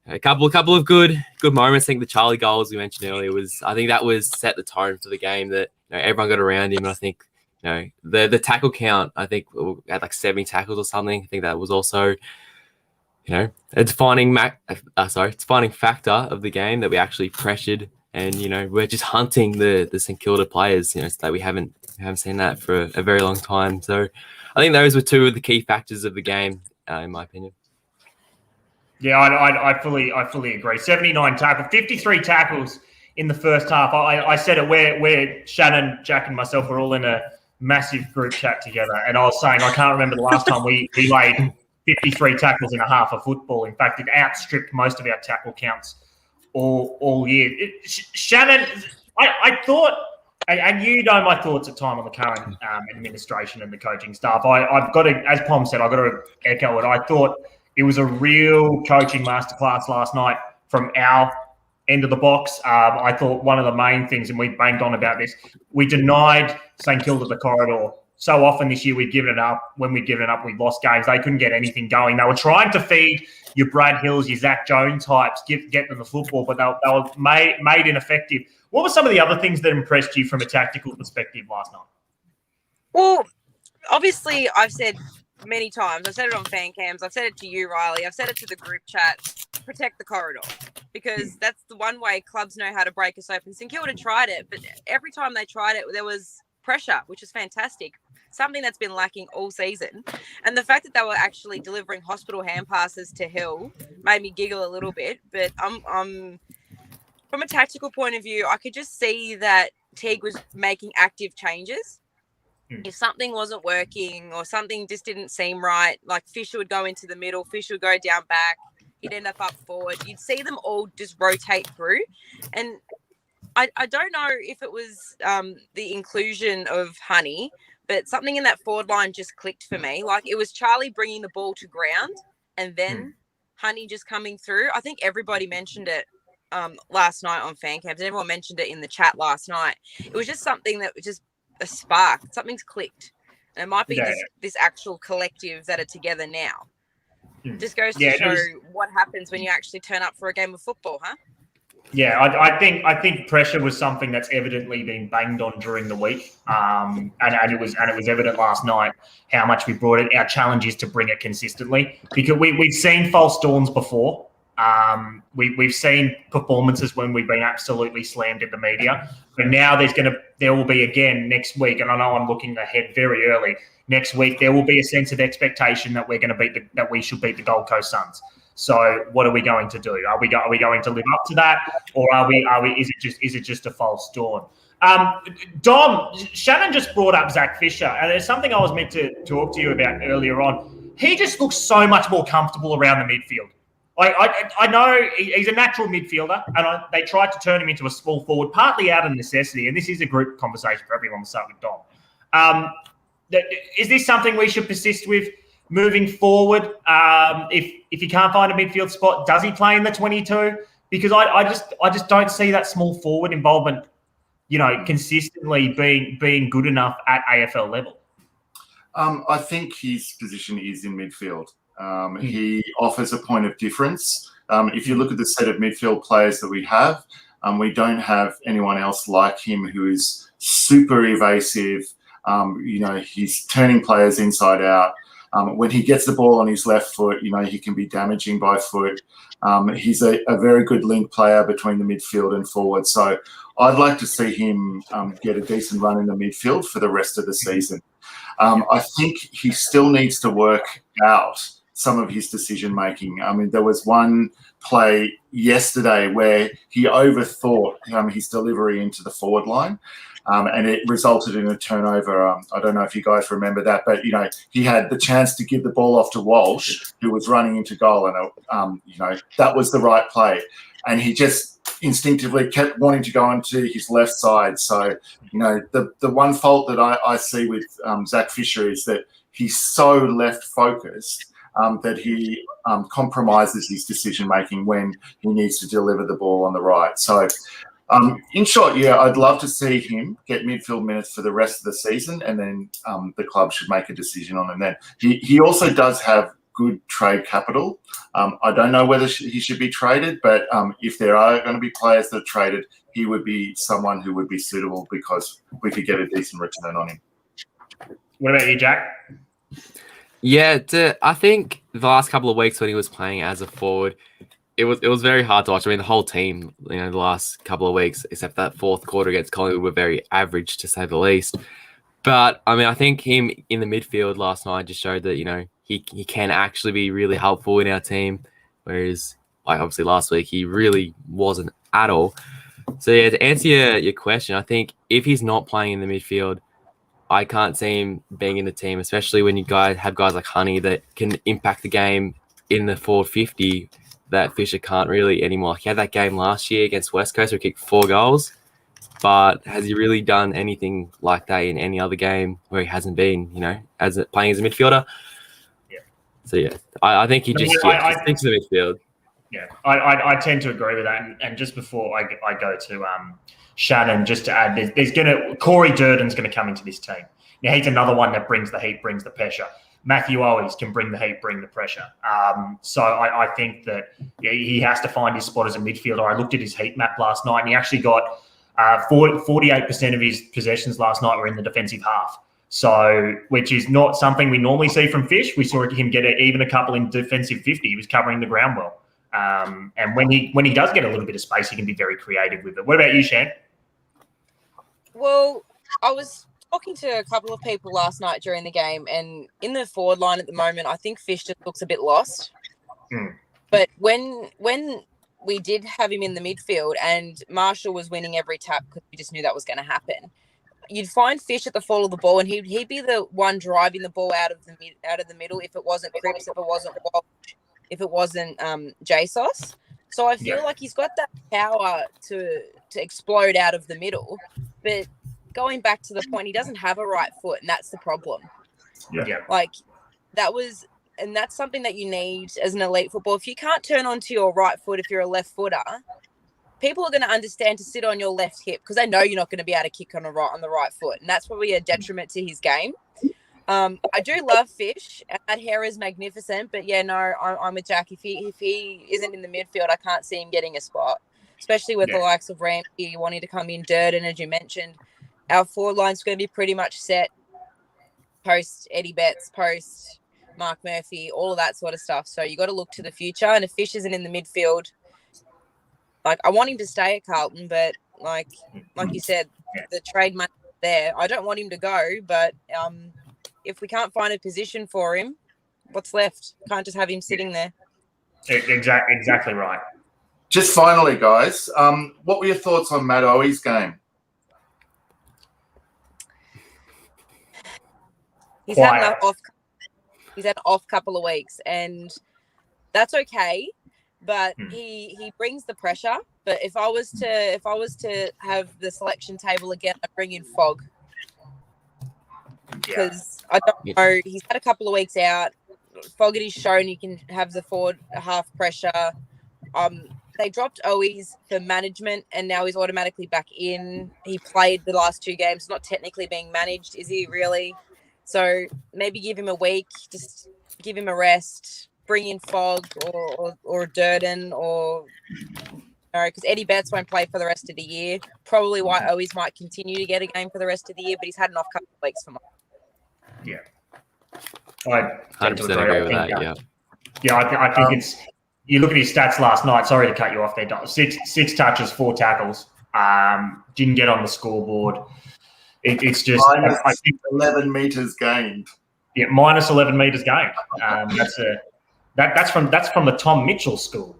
A couple of good moments. I think the Charlie goal, as we mentioned earlier, I think that was set the tone for the game. That everyone got around him, and I think the tackle count. I think we had like 70 tackles or something. I think that was also a defining factor of the game that we actually pressured, and we're just hunting the St Kilda players. So that we haven't seen that for a very long time. So I think those were two of the key factors of the game, in my opinion. Yeah, I fully agree. 79 tackles, 53 tackles in the first half. I said it where Shannon, Jack, and myself were all in a massive group chat together, and I was saying I can't remember the last time we laid 53 tackles in a half of football. In fact, it outstripped most of our tackle counts all year. Shannon, I thought, and you know my thoughts at time on the current administration and the coaching staff. I've got to, as Pom said, I've got to echo it. I thought it was a real coaching masterclass last night from our end of the box. I thought one of the main things, and we banged on about this, we denied St Kilda the corridor. So often this year we've given it up. When we've given it up, we've lost games. They couldn't get anything going. They were trying to feed your Brad Hills, your Zach Jones types, get them the football, but they were made ineffective. What were some of the other things that impressed you from a tactical perspective last night? Well, obviously, I've said many times, I've said it on fan cams, I've said it to you, Riley, I've said it to the group chat, protect the corridor, because that's the one way clubs know how to break us open. St Kilda tried it, but every time they tried it, there was pressure, which is fantastic. Something that's been lacking all season. And the fact that they were actually delivering hospital hand passes to Hill made me giggle a little bit. But I'm from a tactical point of view, I could just see that Teague was making active changes. If something wasn't working or something just didn't seem right, like Fisher would go into the middle, Fisher would go down back, he'd end up forward. You'd see them all just rotate through. And I don't know if it was the inclusion of Honey, but something in that forward line just clicked for me. Like it was Charlie bringing the ball to ground and then Honey just coming through. I think everybody mentioned it last night on fan camps, and everyone mentioned it in the chat last night. It was just something that was just a spark. Something's clicked. And it might be this actual collective that are together now. Just goes to show what happens when you actually turn up for a game of football, huh? Yeah, I think pressure was something that's evidently been banged on during the week, and it was evident last night how much we brought it. Our challenge is to bring it consistently, because we've seen false dawns before. We've seen performances when we've been absolutely slammed in the media, but now there will be again next week, and I know I'm looking ahead very early. Next week there will be a sense of expectation that we're going to that we should beat the Gold Coast Suns. So what are we going to do? Are we going to live up to that, or is it just a false dawn? Dom, Shannon just brought up Zach Fisher, and there's something I was meant to talk to you about earlier on. He just looks so much more comfortable around the midfield. I know he's a natural midfielder, and they tried to turn him into a small forward, partly out of necessity, and this is a group conversation for everyone. We'll start with Dom. Is this something we should persist with moving forward? If he can't find a midfield spot, does he play in the 22? Because I just don't see that small forward involvement, consistently being good enough at AFL level. I think his position is in midfield. He offers a point of difference. If you look at the set of midfield players that we have, we don't have anyone else like him who is super evasive. He's turning players inside out. When he gets the ball on his left foot, he can be damaging by foot. He's a very good link player between the midfield and forward. So I'd like to see him get a decent run in the midfield for the rest of the season. I think he still needs to work out some of his decision-making. I mean, there was one play yesterday where he overthought his delivery into the forward line. And it resulted in a turnover. I don't know if you guys remember that, but, he had the chance to give the ball off to Walsh, who was running into goal, and, that was the right play. And he just instinctively kept wanting to go onto his left side. So, the one fault that I see with Zach Fisher is that he's so left-focused that he compromises his decision-making when he needs to deliver the ball on the right. So, in short, I'd love to see him get midfield minutes for the rest of the season, and then the club should make a decision on him then. He also does have good trade capital. I don't know whether he should be traded, but if there are going to be players that are traded, he would be someone who would be suitable because we could get a decent return on him. What about you, Jack? Yeah, I think the last couple of weeks when he was playing as a forward, it was very hard to watch. I mean, the whole team, the last couple of weeks, except that fourth quarter against Collingwood, were very average, to say the least. But, I mean, I think him in the midfield last night just showed that, he can actually be really helpful in our team, whereas, obviously last week, he really wasn't at all. So, yeah, to answer your question, I think if he's not playing in the midfield, I can't see him being in the team, especially when you guys have guys like Honey that can impact the game in the forward 50 that Fisher can't really anymore. He had that game last year against West Coast where he kicked 4 goals, but has he really done anything like that in any other game where he hasn't been, playing as a midfielder? Yeah. So, yeah, I think he just sticks to the midfield. Yeah, I tend to agree with that. And just before I go to Shannon, just to add, Corey Durden's going to come into this team. Now, he's another one that brings the heat, brings the pressure. Matthew Owens can bring the heat, bring the pressure. So I think that he has to find his spot as a midfielder. I looked at his heat map last night, and he actually got 48% of his possessions last night were in the defensive half. So, which is not something we normally see from Fish. We saw him get even a couple in defensive 50. He was covering the ground well. And when he does get a little bit of space, he can be very creative with it. What about you, Shan? Well, I was talking to a couple of people last night during the game, and in the forward line at the moment, I think Fish just looks a bit lost. But when we did have him in the midfield and Marshall was winning every tap because we just knew that was going to happen, you'd find Fish at the fall of the ball, and he'd be the one driving the ball out of the middle if it wasn't Cripps, if it wasn't Walsh, if it wasn't JSOS. So I feel like he's got that power to explode out of the middle, but going back to the point, he doesn't have a right foot, and that's the problem. And that's something that you need as an elite football. If you can't turn onto your right foot, if you're a left footer, people are going to understand to sit on your left hip because they know you're not going to be able to kick on the right foot, and that's probably a detriment to his game. I do love Fish, and that hair is magnificent. But yeah, no, I'm with Jack. If he isn't in the midfield, I can't see him getting a spot, especially with the likes of Ramsey wanting to come in. Durden, as you mentioned, our forward line's going to be pretty much set post Eddie Betts, post Mark Murphy, all of that sort of stuff. So you got to look to the future. And if Fish isn't in the midfield, like I want him to stay at Carlton, but like you said, the trade money there. I don't want him to go, but if we can't find a position for him, what's left? Can't just have him sitting there. Exactly right. Just finally, guys, what were your thoughts on Matt Owi's game? He's had an off couple of weeks, and that's okay. But he brings the pressure. But if I was to have the selection table again, I'd bring in Fogg. Because I don't know, he's had a couple of weeks out. Fogarty's shown he can have the forward half pressure. They dropped Owies for management, and now he's automatically back in. He played the last 2 games, not technically being managed, is he really? So maybe give him a week, just give him a rest, bring in Fogg or Durden or because Eddie Betts won't play for the rest of the year. Probably why Owies might continue to get a game for the rest of the year, but he's had an off couple of weeks for mine. Yeah. I 100% agree with that, yeah. Yeah, I think it's – you look at his stats last night. Sorry to cut you off there, Don. Six touches, 4 tackles. Didn't get on the scoreboard. It's just – I think 11 metres gained. Yeah, minus 11 metres gained. That's from the Tom Mitchell school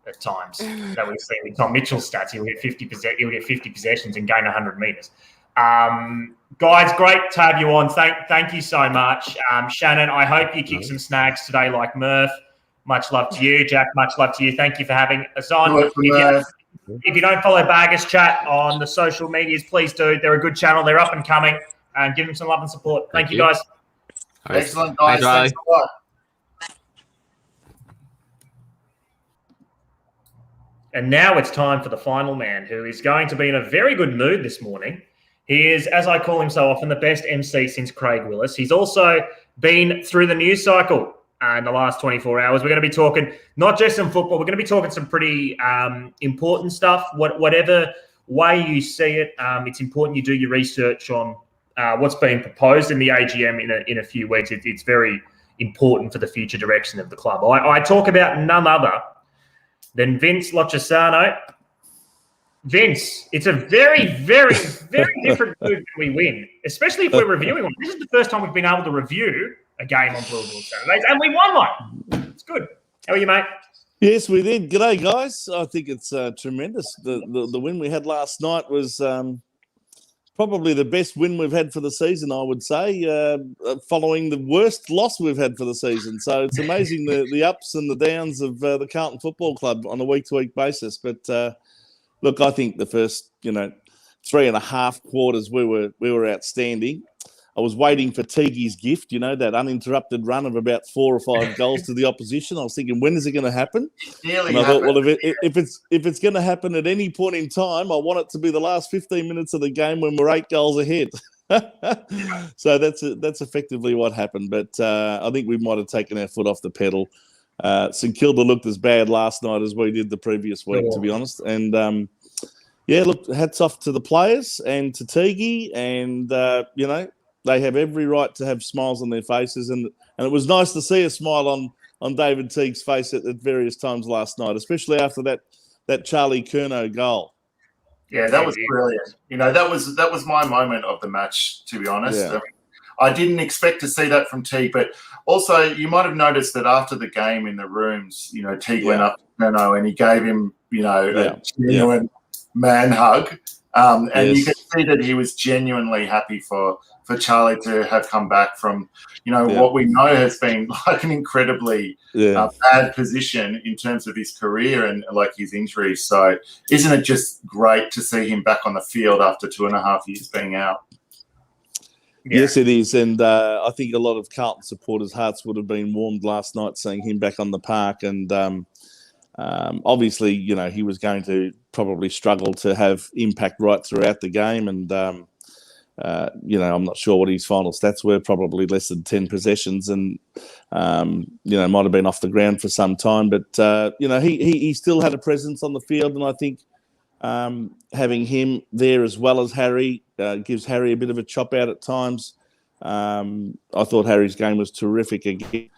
at times that we've seen with Tom Mitchell's stats. He'll get 50 possessions and gain 100 metres. Guys, great to have you on. Thank you so much. Shannon, I hope you kick some snags today like Murph. Much love to you. Jack, much love to you. Thank you for having us on. If you don't follow Baggers Chat on the social medias, please do. They're a good channel. They're up and coming. And give them some love and support. Thank you, guys. Right. Excellent, guys. Thanks a lot. And now it's time for the final man, who is going to be in a very good mood this morning. He is, as I call him so often, the best MC since Craig Willis. He's also been through the news cycle in the last 24 hours. We're going to be talking not just some football. We're going to be talking some pretty important stuff. Whatever way you see it, it's important you do your research on what's being proposed in the AGM in a few weeks. It's very important for the future direction of the club. I talk about none other than Vince Lochisano. Vince, it's a very, very, very different mood when we win, especially if we're reviewing one. This is the first time we've been able to review a game on Blue Ball Saturdays, and we won one. It's good. How are you, mate? Yes, we did. G'day, guys. I think it's tremendous. The win we had last night was probably the best win we've had for the season, I would say, following the worst loss we've had for the season. So it's amazing the ups and the downs of the Carlton Football Club on a week-to-week basis. But look, I think the first 3.5 quarters we were outstanding. I was waiting for Teague's gift, that uninterrupted run of about 4 or 5 goals to the opposition. I was thinking, when is it going to happen? Nearly and I thought, happened. well, if it's going to happen at any point in time, I want it to be the last 15 minutes of the game when we're 8 goals ahead. So that's effectively what happened. But I think we might have taken our foot off the pedal. St Kilda looked as bad last night as we did the previous week, to be honest. And look, hats off to the players and to Teague, and they have every right to have smiles on their faces, and it was nice to see a smile on David Teague's face at various times last night, especially after that Charlie Curnow goal. Yeah, that was brilliant. That was my moment of the match, to be honest. Yeah. I didn't expect to see that from Teague, but also you might have noticed that after the game in the rooms, Teague went up to Curnow and he gave him, a genuine man hug. And you could see that he was genuinely happy for Charlie to have come back from, what we know has been like an incredibly bad position in terms of his career and like his injuries. So isn't it just great to see him back on the field after 2.5 years being out? Yeah. Yes, it is. And I think a lot of Carlton supporters' hearts would have been warmed last night seeing him back on the park. And obviously, he was going to probably struggle to have impact right throughout the game. And I'm not sure what his final stats were, probably less than 10 possessions, and might have been off the ground for some time. But he still had a presence on the field, and I think having him there as well as Harry gives Harry a bit of a chop out at times. I thought Harry's game was terrific again.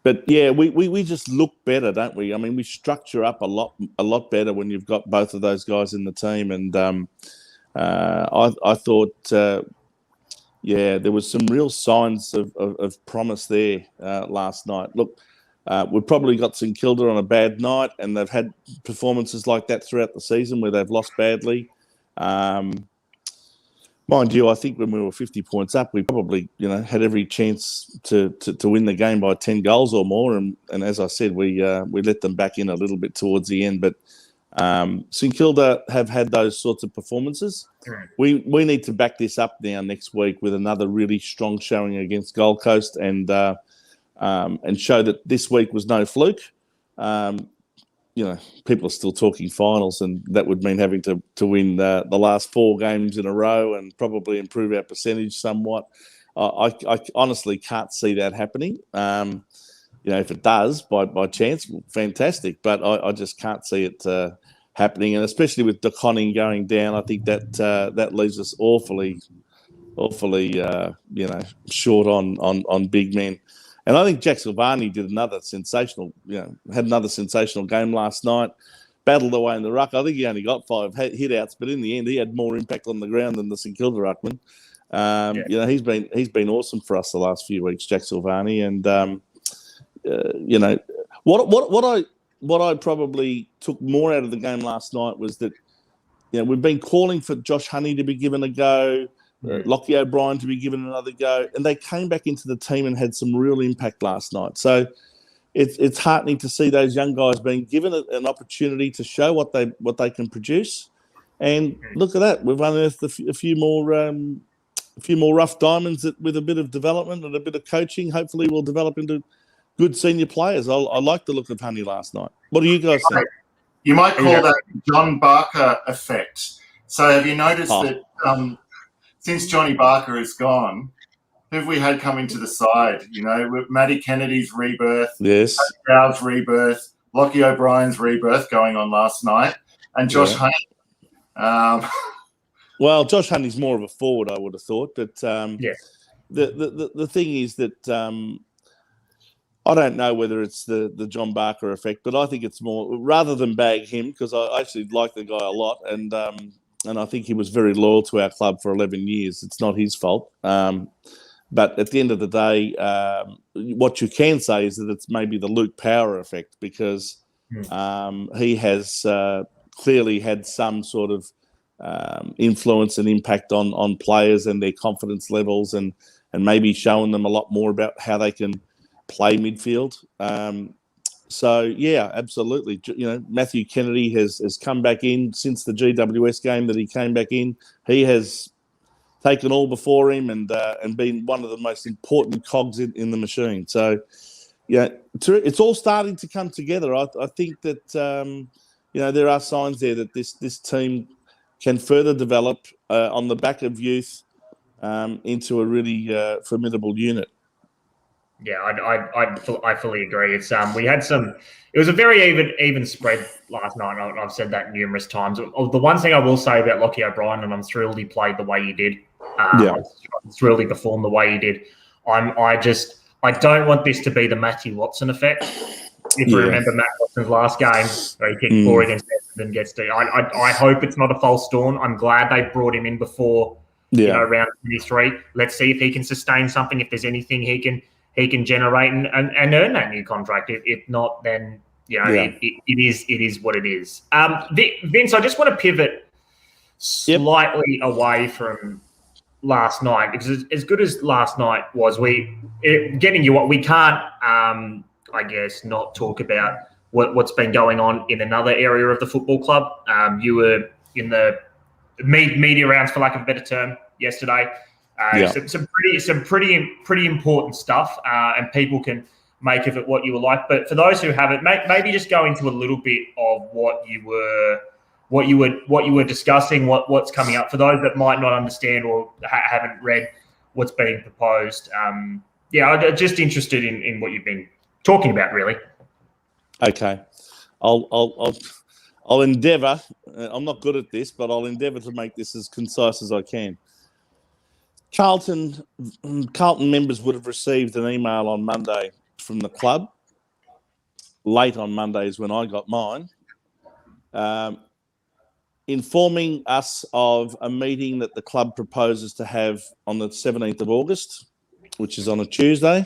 But yeah, we just look better, don't we? I mean, we structure up a lot better when you've got both of those guys in the team. And I thought, there was some real signs of promise there last night. Look, we've probably got St Kilda on a bad night, and they've had performances like that throughout the season where they've lost badly. Mind you, I think when we were 50 points up, we probably, had every chance to win the game by 10 goals or more. And as I said, we let them back in a little bit towards the end. But St Kilda have had those sorts of performances. We need to back this up now next week with another really strong showing against Gold Coast and show that this week was no fluke. People are still talking finals, and that would mean having to win the last 4 games in a row and probably improve our percentage somewhat. I honestly can't see that happening. If it does by chance, fantastic. But I just can't see it happening, and especially with DeConning going down, I think that leaves us awfully, short on big men. And I think Jack Silvani did had another sensational game last night, battled away in the ruck. I think he only got 5 hit-outs, but in the end, he had more impact on the ground than the St Kilda ruckman. He's been awesome for us the last few weeks, Jack Silvani. And what I probably took more out of the game last night was that we've been calling for Josh Honey to be given a go. Lockie O'Brien to be given another go, and they came back into the team and had some real impact last night. So it's heartening to see those young guys being given an opportunity to show what they can produce. And look at that, we've unearthed a few more rough diamonds that, with a bit of development and a bit of coaching, hopefully will develop into good senior players. I like the look of Honey last night. What do you guys think? You might call that John Barker effect. So have you noticed that? Since Johnny Barker is gone, who have we had coming to the side? With Matty Kennedy's rebirth, yes, Dow's rebirth, Lockie O'Brien's rebirth going on last night, and Josh Honey. Well, Josh Honey's more of a forward, I would have thought. But the thing is that I don't know whether it's the John Barker effect, but I think it's more, rather than bag him, because I actually like the guy a lot, and I think he was very loyal to our club for 11 years. It's not his fault. But at the end of the day, what you can say is that it's maybe the Luke Power effect, because he has clearly had some sort of influence and impact on players and their confidence levels, and maybe showing them a lot more about how they can play midfield. So, yeah, absolutely. Matthew Kennedy has come back in since the GWS game that he came back in. He has taken all before him and been one of the most important cogs in the machine. So, it's all starting to come together. I think that, there are signs there that this team can further develop on the back of youth into a really formidable unit. Yeah, I fully agree. It's we had some. It was a very even spread last night. And I've said that numerous times. The one thing I will say about Lockie O'Brien, and I'm thrilled he played the way he did. I'm thrilled he performed the way he did. I don't want this to be the Matthew Watson effect. If you remember Matt Watson's last game, where he kicked 4 against Essendon and gets to. I hope it's not a false dawn. I'm glad they brought him in before round 23. Let's see if he can sustain something. If there's anything he can generate and earn that new contract. If not, then it is what it is. Vince, I just want to pivot slightly away from last night, because as good as last night was, we can't I guess not talk about what's been going on in another area of the football club. You were in the media rounds, for lack of a better term, yesterday. Some pretty important stuff, and people can make of it what you would like. But for those who haven't, maybe just go into a little bit of what you what you were discussing, what's coming up for those that might not understand or haven't read what's being proposed. I'm just interested in what you've been talking about, really. Okay, I'll endeavour. I'm not good at this, but I'll endeavour to make this as concise as I can. Carlton members would have received an email on Monday from the club. Late on Monday is when I got mine, informing us of a meeting that the club proposes to have on the 17th of August, which is on a Tuesday.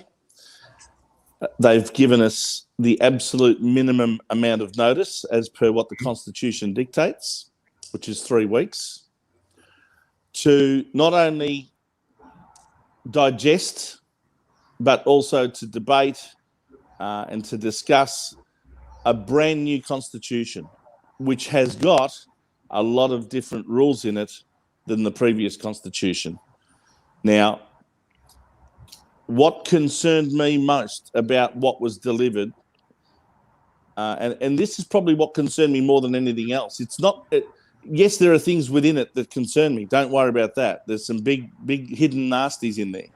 They've given us the absolute minimum amount of notice as per what the Constitution dictates, which is 3 weeks, to not only digest, but also to debate and to discuss a brand new constitution, which has got a lot of different rules in it than the previous constitution. Now, what concerned me most about what was delivered, and this is probably what concerned me more than anything else. Yes, there are things within it that concern me. Don't worry about that. There's some big hidden nasties in there.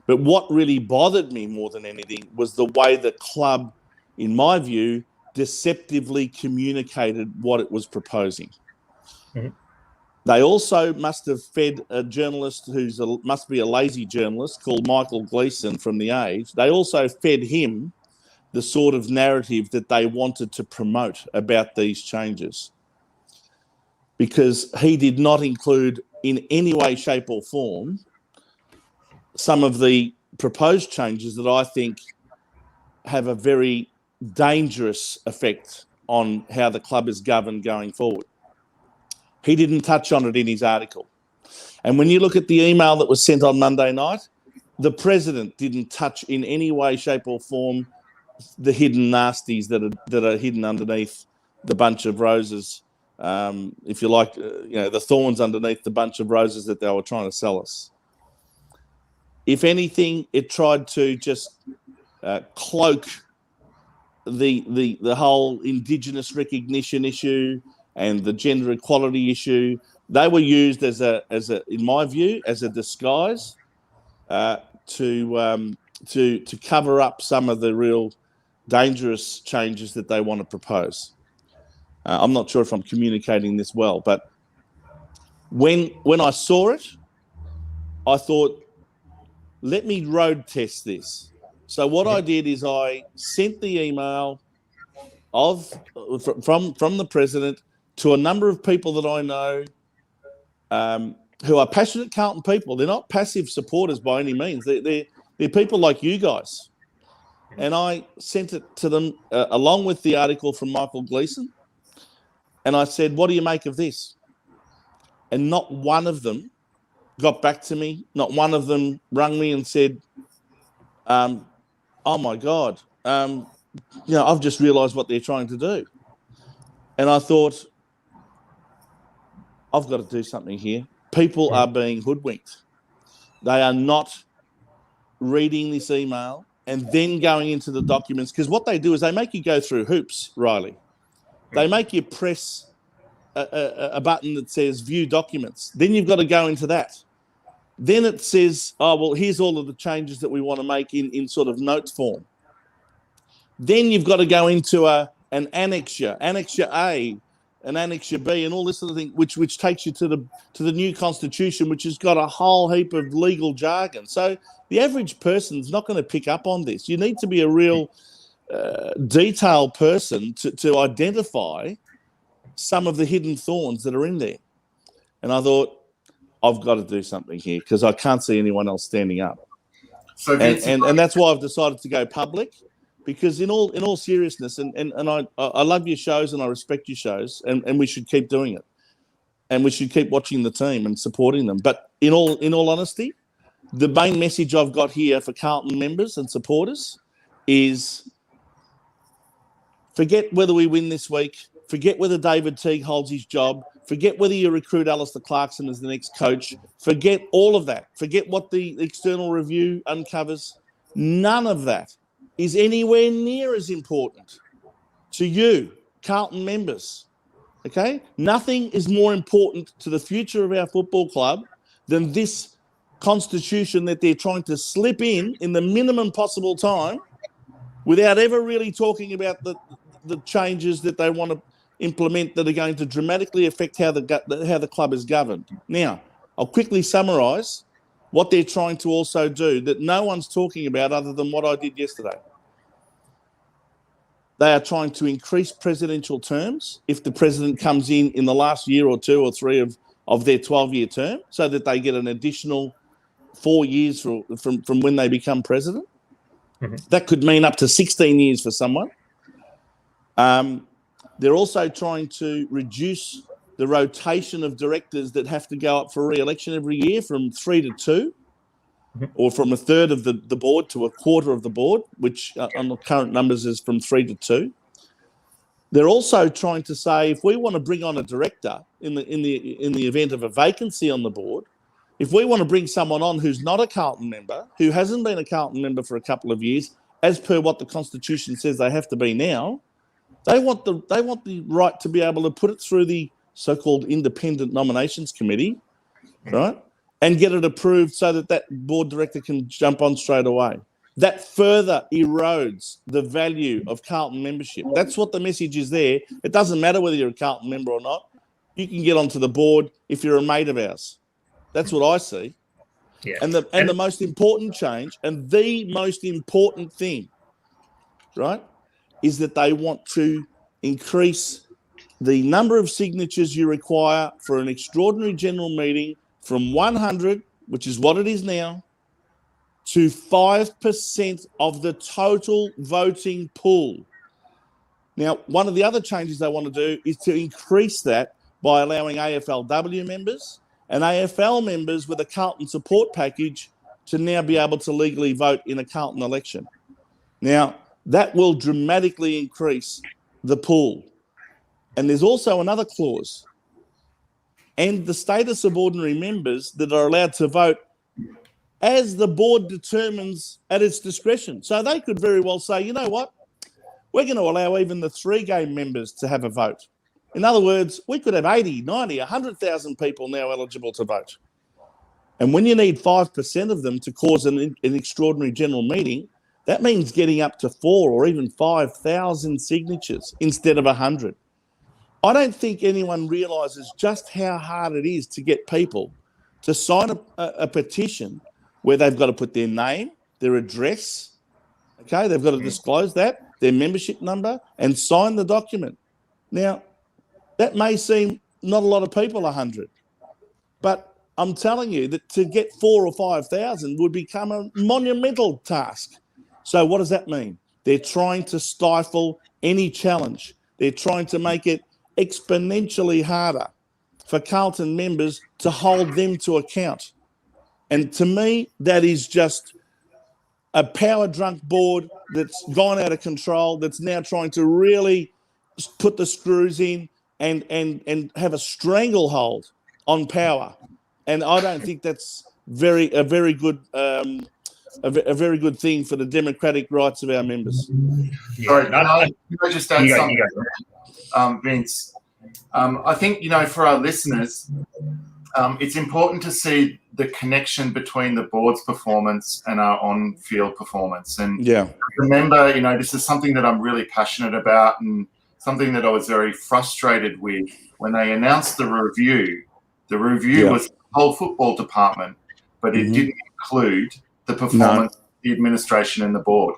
But what really bothered me more than anything was the way the club, in my view, deceptively communicated what it was proposing. Mm-hmm. They also must have fed a journalist must be a lazy journalist called Michael Gleeson from The Age. They also fed him the sort of narrative that they wanted to promote about these changes, because he did not include in any way, shape or form some of the proposed changes that I think have a very dangerous effect on how the club is governed going forward. He didn't touch on it in his article. And when you look at the email that was sent on Monday night, the president didn't touch in any way, shape or form the hidden nasties that are hidden underneath the bunch of roses, if you like, the thorns underneath the bunch of roses that they were trying to sell us. If anything, it tried to just cloak the whole Indigenous recognition issue and the gender equality issue. They were used as a in my view, as a disguise to cover up some of the real dangerous changes that they want to propose. I'm not sure if I'm communicating this well, but when I saw it, I thought, let me road test this. So what I did is I sent the email from the president to a number of people that I know who are passionate Carlton people. They're not passive supporters by any means. They're people like you guys. And I sent it to them along with the article from Michael Gleeson. And I said, what do you make of this? And not one of them got back to me. Not one of them rung me and said, oh my God, I've just realised what they're trying to do. And I thought, I've got to do something here. People are being hoodwinked. They are not reading this email and then going into the documents, because what they do is they make you go through hoops, Riley. They make you press a button that says view documents. Then you've got to go into that. Then it says, oh, well, here's all of the changes that we want to make in sort of notes form. Then you've got to go into an annexure A, an annexure B, and all this sort of thing, which takes you to the new constitution, which has got a whole heap of legal jargon. So the average person's not going to pick up on this. You need to be a real detailed person to identify some of the hidden thorns that are in there. And I thought, I've got to do something here because I can't see anyone else standing up. So and that's why I've decided to go public, because in all seriousness, and I love your shows and I respect your shows, and we should keep doing it. And we should keep watching the team and supporting them. But in all honesty, the main message I've got here for Carlton members and supporters is forget whether we win this week, forget whether David Teague holds his job, forget whether you recruit Alistair Clarkson as the next coach, forget all of that. Forget what the external review uncovers. None of that is anywhere near as important to you, Carlton members, Okay? Nothing is more important to the future of our football club than this constitution that they're trying to slip in the minimum possible time without ever really talking about the changes that they want to implement that are going to dramatically affect how the club is governed. Now, I'll quickly summarise what they're trying to also do that no one's talking about other than what I did yesterday. They are trying to increase presidential terms if the president comes in the last year or 2 or 3 of their 12-year term, so that they get an additional 4 years from when they become president. Mm-hmm. That could mean up to 16 years for someone. They're also trying to reduce the rotation of directors that have to go up for re-election every year from 3 to 2, or from a third of the board to a quarter of the board, which on the current numbers is from 3 to 2. They're also trying to say if we want to bring on a director in the event of a vacancy on the board, if we want to bring someone on who's not a Carlton member, who hasn't been a Carlton member for a couple of years, as per what the Constitution says they have to be now, they want the right to be able to put it through the so-called Independent Nominations Committee, right, and get it approved so that board director can jump on straight away. That further erodes the value of Carlton membership. That's what the message is there. It doesn't matter whether you're a Carlton member or not. You can get onto the board if you're a mate of ours. That's what I see. Yeah. And the most important change, and the most important thing, right, is that they want to increase the number of signatures you require for an extraordinary general meeting from 100, which is what it is now, to 5% of the total voting pool. Now, one of the other changes they want to do is to increase that by allowing AFLW members and AFL members with a Carlton support package to now be able to legally vote in a Carlton election. Now, that will dramatically increase the pool. And there's also another clause. And the status of ordinary members that are allowed to vote as the board determines at its discretion. So they could very well say, you know what, we're going to allow even the 3-game members to have a vote. In other words, we could have 80, 90, 100,000 people now eligible to vote. And when you need 5% of them to cause an extraordinary general meeting, that means getting up to 4 or even 5,000 signatures instead of 100. I don't think anyone realises just how hard it is to get people to sign a petition where they've got to put their name, their address, okay, they've got to disclose that, their membership number, and sign the document. Now, that may seem not a lot of people, 100, but I'm telling you that to get 4,000 or 5,000 would become a monumental task. So what does that mean? They're trying to stifle any challenge. They're trying to make it exponentially harder for Carlton members to hold them to account. And to me, that is just a power-drunk board that's gone out of control, that's now trying to really put the screws in and have a stranglehold on power. And I don't think that's a very good thing for the democratic rights of our members. Sorry, can I just add something, Vince? I think, for our listeners, it's important to see the connection between the board's performance and our on-field performance. And remember, this is something that I'm really passionate about and something that I was very frustrated with when they announced the review. The review was the whole football department, but it didn't include the performance of the administration and the board.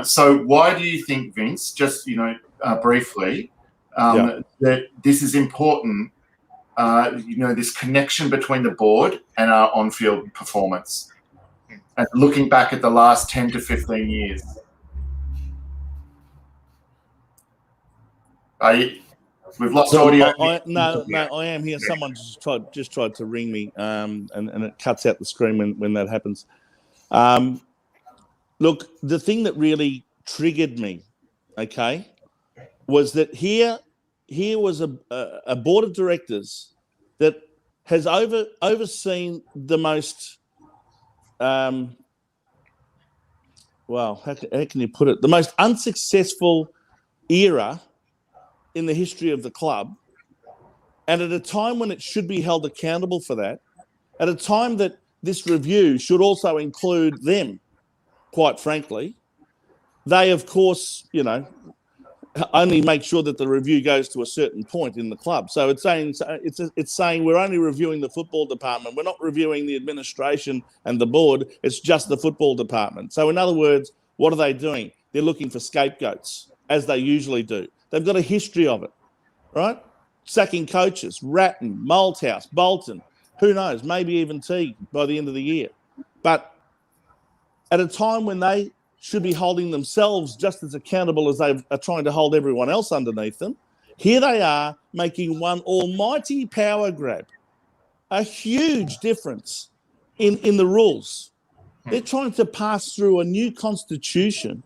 So why do you think, Vince, just, briefly, that this is important, this connection between the board and our on-field performance, and looking back at the last 10 to 15 years? We've lost audio. I am here. Someone just tried to ring me, and it cuts out the screen when that happens. Look, the thing that really triggered me, okay, was that here was a board of directors that has overseen the most, how can you put it, the most unsuccessful era in the history of the club and at a time when it should be held accountable for that, at a time that this review should also include them, quite frankly, they, of course, only make sure that the review goes to a certain point in the club. So it's saying we're only reviewing the football department. We're not reviewing the administration and the board. It's just the football department. So in other words, what are they doing? They're looking for scapegoats, as they usually do. They've got a history of it, right? Sacking coaches, Ratton, Malthouse, Bolton, who knows, maybe even Teague by the end of the year. But at a time when they should be holding themselves just as accountable as they are trying to hold everyone else underneath them, here they are making one almighty power grab. A huge difference in the rules. They're trying to pass through a new constitution,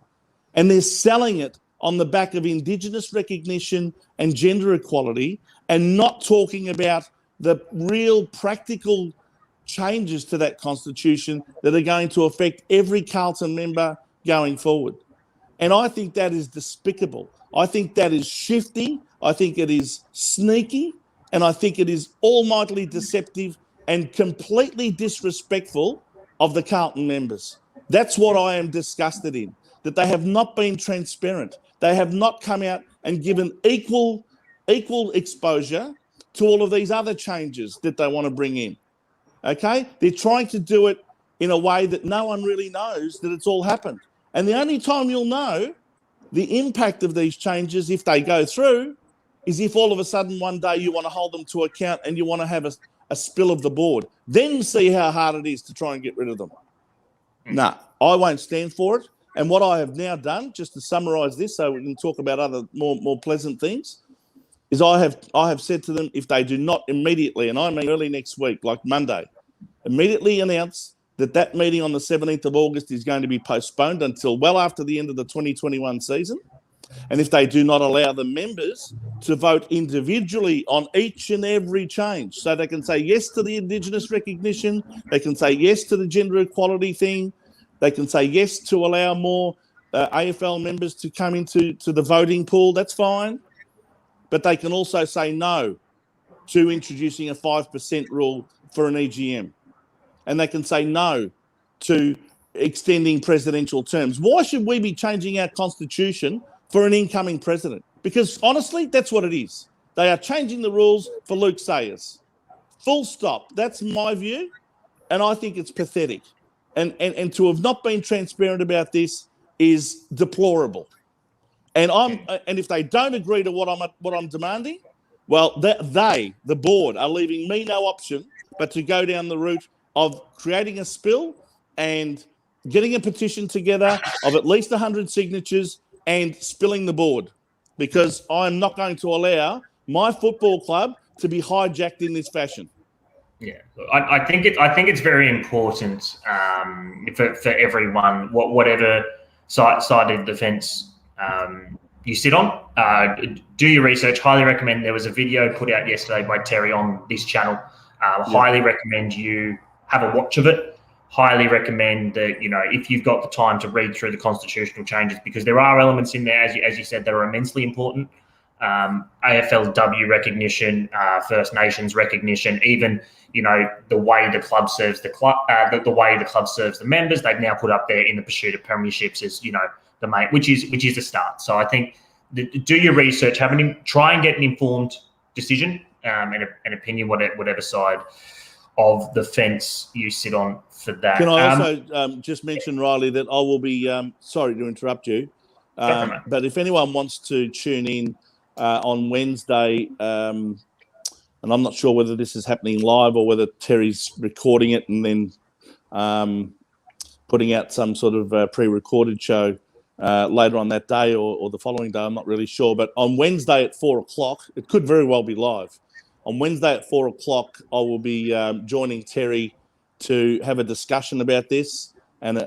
and they're selling it on the back of Indigenous recognition and gender equality, and not talking about the real practical changes to that constitution that are going to affect every Carlton member going forward. And I think that is despicable. I think that is shifty. I think it is sneaky. And I think it is almightily deceptive and completely disrespectful of the Carlton members. That's what I am disgusted in, that they have not been transparent. They have not come out and given equal exposure to all of these other changes that they want to bring in. Okay? They're trying to do it in a way that no one really knows that it's all happened. And the only time you'll know the impact of these changes, if they go through, is if all of a sudden one day you want to hold them to account and you want to have a spill of the board. Then see how hard it is to try and get rid of them. No, I won't stand for it. And what I have now done, just to summarise this so we can talk about other more pleasant things, is I have said to them, if they do not immediately, and I mean early next week, like Monday, immediately announce that meeting on the 17th of August is going to be postponed until well after the end of the 2021 season. And if they do not allow the members to vote individually on each and every change, so they can say yes to the Indigenous recognition, they can say yes to the gender equality thing, they can say yes to allow more AFL members to come into the voting pool, that's fine. But they can also say no to introducing a 5% rule for an EGM. And they can say no to extending presidential terms. Why should we be changing our constitution for an incoming president? Because honestly, that's what it is. They are changing the rules for Luke Sayers. Full stop. That's my view. And I think it's pathetic. And to have not been transparent about this is deplorable. And if they don't agree to what I'm demanding, well, the board, are leaving me no option but to go down the route of creating a spill and getting a petition together of at least 100 signatures and spilling the board, because I'm not going to allow my football club to be hijacked in this fashion. Yeah, I think it's very important for everyone, whatever side of the fence you sit on. Do your research. Highly recommend. There was a video put out yesterday by Terry on this channel. Highly recommend you have a watch of it. Highly recommend that, if you've got the time to read through the constitutional changes, because there are elements in there, as you said, that are immensely important. AFLW recognition, First Nations recognition, even, the way the club serves the club, the way the club serves the members, they've now put up there in the pursuit of premierships as, the main, which is a start. So I think do your research, try and get an informed decision and an opinion, whatever side of the fence you sit on for that. Can I also just mention, Riley, that I will be, sorry to interrupt you, but if anyone wants to tune in on Wednesday, and I'm not sure whether this is happening live or whether Terry's recording it and then putting out some sort of pre-recorded show later on that day or the following day, I'm not really sure. But on Wednesday at 4:00, it could very well be live. On Wednesday at 4:00, I will be joining Terry to have a discussion about this, and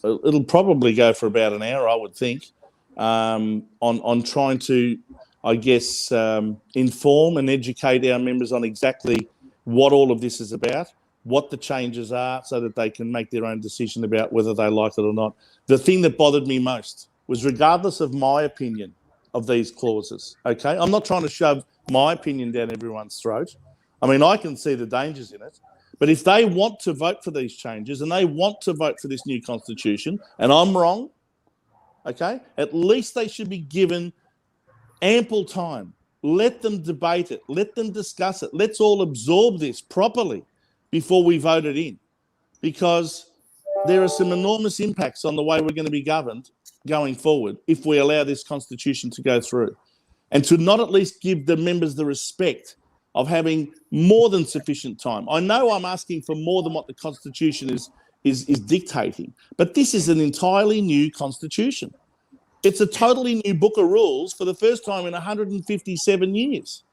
it'll probably go for about an hour, I would think, on trying to, I guess, inform and educate our members on exactly what all of this is about, what the changes are, so that they can make their own decision about whether they like it or not. The thing that bothered me most was, regardless of my opinion, of these clauses. Okay, I'm not trying to shove my opinion down everyone's throat. I mean, I can see the dangers in it. But if they want to vote for these changes and they want to vote for this new constitution, and I'm wrong, okay, at least they should be given ample time. Let them debate it. Let them discuss it. Let's all absorb this properly before we vote it in, because there are some enormous impacts on the way we're going to be governed going forward if we allow this constitution to go through. And to not at least give the members the respect of having more than sufficient time. I know I'm asking for more than what the constitution is dictating, but this is an entirely new constitution. It's a totally new book of rules for the first time in 157 years.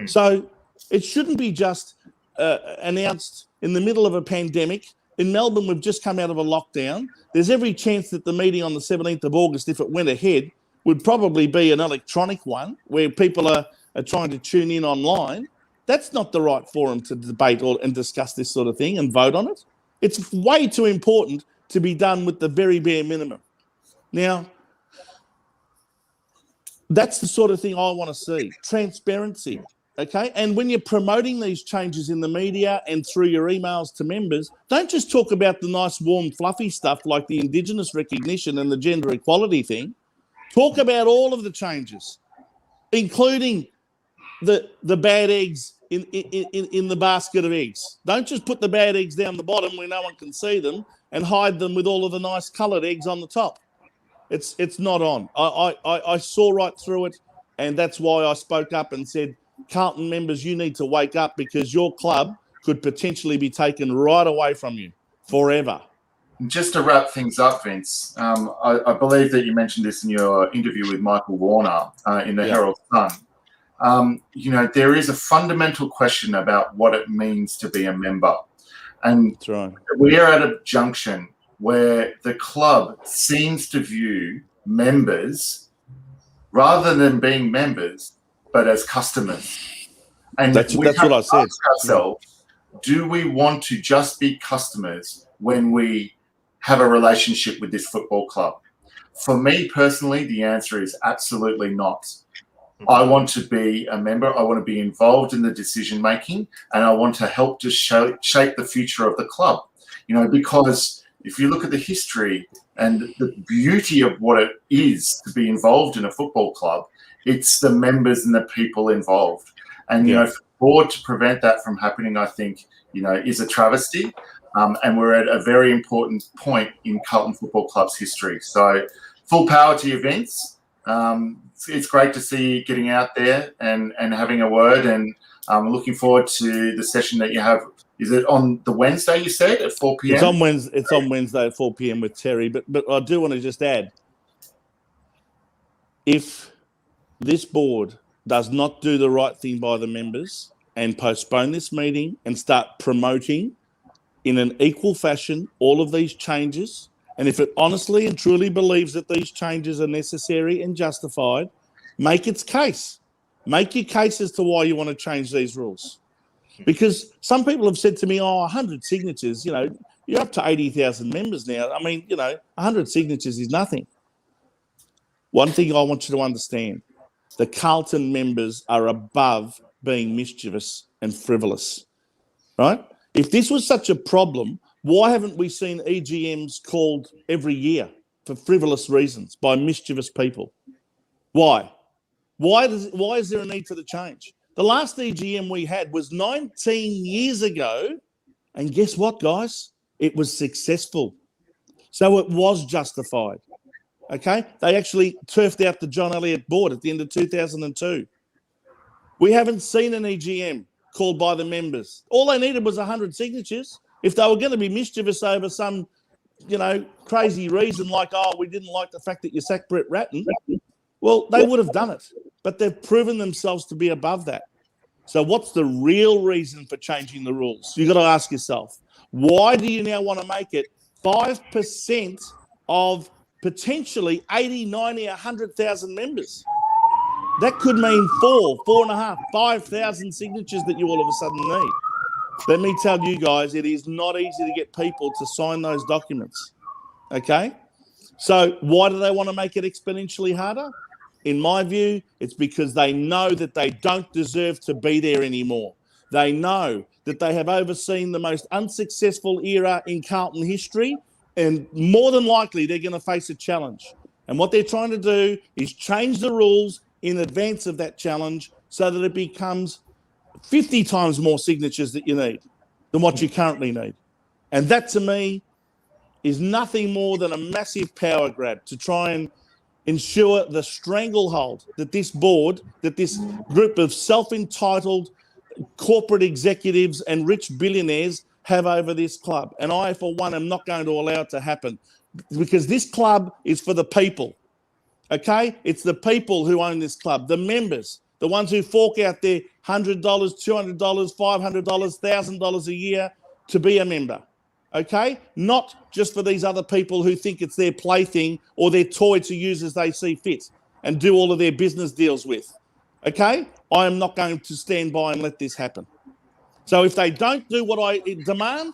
So it shouldn't be just announced in the middle of a pandemic. In Melbourne, we've just come out of a lockdown. There's every chance that the meeting on the 17th of August, if it went ahead, would probably be an electronic one where people are trying to tune in online. That's not the right forum to debate and discuss this sort of thing and vote on it. It's way too important to be done with the very bare minimum. Now, that's the sort of thing I want to see. Transparency, okay? And when you're promoting these changes in the media and through your emails to members, don't just talk about the nice, warm, fluffy stuff like the Indigenous recognition and the gender equality thing. Talk about all of the changes, including the bad eggs in the basket of eggs. Don't just put the bad eggs down the bottom where no one can see them and hide them with all of the nice coloured eggs on the top. It's not on. I saw right through it, and that's why I spoke up and said, Carlton members, you need to wake up, because your club could potentially be taken right away from you forever. Just to wrap things up, Vince, I believe that you mentioned this in your interview with Michael Warner in the Herald Sun. There is a fundamental question about what it means to be a member. And That's right. We are at a junction where the club seems to view members rather than being members, but as customers. And that's what I said. Ourselves, do we want to just be customers when we have a relationship with this football club? For me personally, the answer is absolutely not. I want to be a member. I want to be involved in the decision making, and I want to help to shape the future of the club. Because if you look at the history and the beauty of what it is to be involved in a football club, it's the members and the people involved. And, for the board to prevent that from happening, I think, is a travesty. And we're at a very important point in Carlton Football Club's history. So full power to you, Vince. It's great to see you getting out there and having a word. And I'm looking forward to the session that you have. Is it on the Wednesday, you said, at 4 p.m.? It's on Wednesday at 4 p.m. with Terry. But I do want to just add, if this board does not do the right thing by the members and postpone this meeting and start promoting in an equal fashion all of these changes, and if it honestly and truly believes that these changes are necessary and justified, make its case. Make your case as to why you want to change these rules. Because some people have said to me, 100 signatures, you're up to 80,000 members now. I mean, 100 signatures is nothing. One thing I want you to understand, the Carlton members are above being mischievous and frivolous, right? If this was such a problem, why haven't we seen EGMs called every year for frivolous reasons by mischievous people? Why? Why is there a need for the change? The last EGM we had was 19 years ago, and guess what, guys? It was successful. So it was justified, okay? They actually turfed out the John Elliott board at the end of 2002. We haven't seen an EGM called by the members. All they needed was 100 signatures. If they were going to be mischievous over some, crazy reason like, we didn't like the fact that you sacked Brett Ratton, well, they would have done it. But they've proven themselves to be above that. So what's the real reason for changing the rules? You've got to ask yourself, why do you now want to make it 5% of potentially 80, 90, 100,000 members? That could mean 4.5, 5,000 signatures that you all of a sudden need. Let me tell you guys, it is not easy to get people to sign those documents, okay? So why do they want to make it exponentially harder? in my view, it's because they know that they don't deserve to be there anymore. They know that they have overseen the most unsuccessful era in Carlton history, and more than likely they're going to face a challenge. And what they're trying to do is change the rules in advance of that challenge so that it becomes 50 times more signatures that you need than what you currently need. And that, to me, is nothing more than a massive power grab to try and ensure the stranglehold that this board, that this group of self-entitled corporate executives and rich billionaires have over this club. And I, for one, am not going to allow it to happen, because this club is for the people, okay? It's the people who own this club, the members, the ones who fork out their $100, $200, $500, $1,000 a year to be a member, okay? Not just for these other people who think it's their plaything or their toy to use as they see fit and do all of their business deals with, okay? I am not going to stand by and let this happen. So if they don't do what I demand,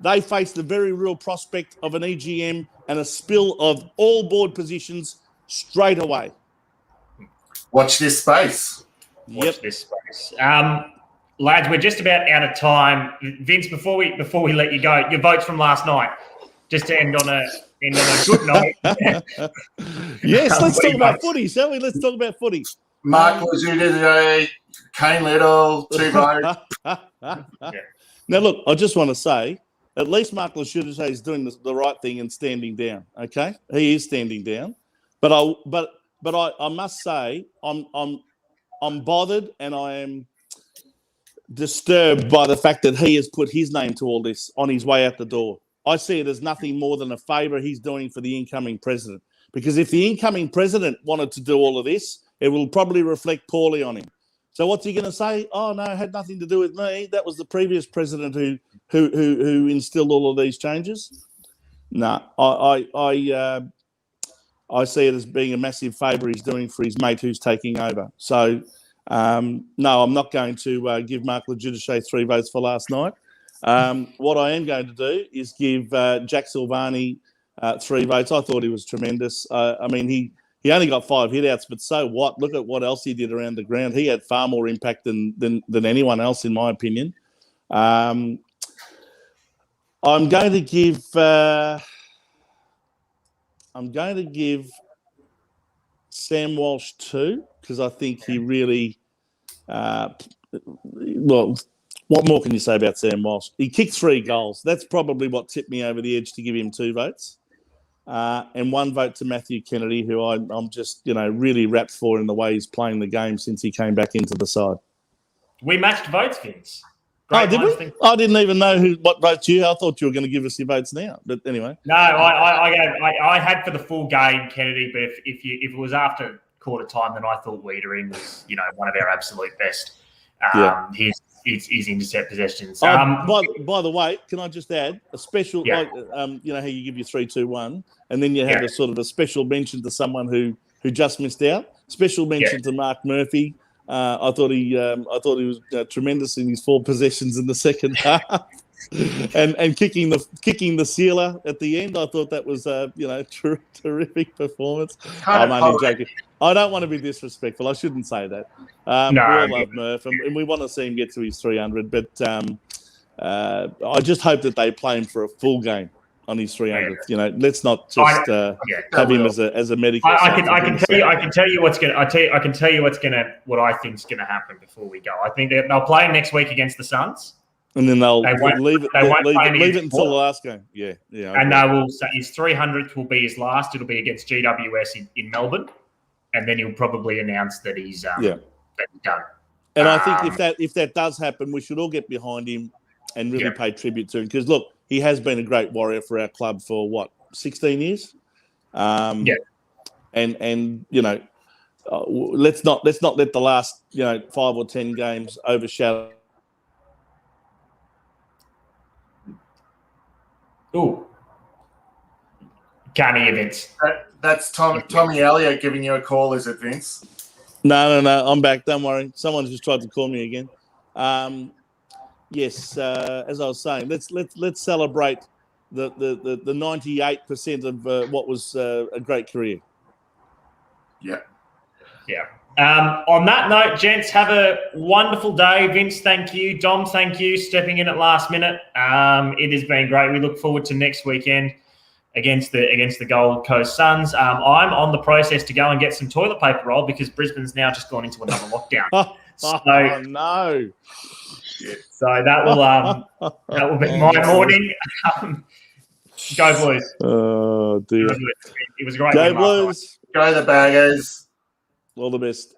they face the very real prospect of an EGM and a spill of all board positions straight away. Watch this space. Watch this space. Lads, we're just about out of time. Vince, before we let you go, your votes from last night, just to end on a good note. Yes, let's talk about footy, shall we? Let's talk about footy. Mark Lajuda, Kane Little, 2 votes. Now, look, I just want to say, at least Mark Lajuda is doing the right thing and standing down. Okay, he is standing down, but I must say, I'm bothered and I am disturbed by the fact that he has put his name to all this on his way out the door. I see it as nothing more than a favour he's doing for the incoming president. Because if the incoming president wanted to do all of this, it will probably reflect poorly on him. So what's he going to say? Oh no, it had nothing to do with me. That was the previous president who instilled all of these changes. No, I see it as being a massive favour he's doing for his mate who's taking over. So no, I'm not going to give Mark Lajuda 3 votes for last night. What I am going to do is give Jack Silvani 3 votes. I thought he was tremendous. I mean, he only got 5 hitouts, but so what? Look at what else he did around the ground. He had far more impact than anyone else, in my opinion. I'm going to give Sam Walsh 2, because I think he really well, what more can you say about Sam Walsh? He kicked 3 goals. That's probably what tipped me over the edge to give him 2 votes. And 1 vote to Matthew Kennedy, who I'm just, really rapt for in the way he's playing the game since he came back into the side. We matched votes, Vince. Great did we? I didn't even know what votes you. I thought you were going to give us your votes now. But anyway. No, I had for the full game Kennedy, but if it was after quarter time, then I thought Wiedering was, one of our absolute best. His intercept possessions. By the way, can I just add a special, how you give your 3-2-1, and then you have a sort of a special mention to someone who just missed out. Special mention to Mark Murphy. I thought he was tremendous in his 4 possessions in the second half, and kicking the sealer at the end. I thought that was terrific performance. I'm only joking. I don't want to be disrespectful. I shouldn't say that. We all love Murph, and we want to see him get to his 300. But I just hope that they play him for a full game on his 300th. Let's not just have him as a medical. I can tell you what's gonna. What I think is gonna happen before we go. I think they'll play next week against the Suns. And then they'll leave it until the last game. Yeah. And they will say his 300th will be his last. It'll be against GWS in Melbourne, and then he'll probably announce that he's done. And I think if that does happen, we should all get behind him and really pay tribute to him, because look, he has been a great warrior for our club for 16 years. And let's not let the last 5 or 10 games overshadow. Ooh. Can't hear Vince. That's Tommy Elliott giving you a call, is it, Vince? No. I'm back. Don't worry. Someone just tried to call me again. Yes, as I was saying, let's celebrate the 98% of what was a great career. Yeah. Yeah. On that note, gents, have a wonderful day. Vince, thank you. Dom, thank you, stepping in at last minute. It has been great. We look forward to next weekend against the Gold Coast Suns. I'm on the process to go and get some toilet paper roll because Brisbane's now just gone into another lockdown. So, oh no! So that will be my morning. Go Blues! Oh dear! It was a great Go win last night. Blues! Go the Baggers. All the best.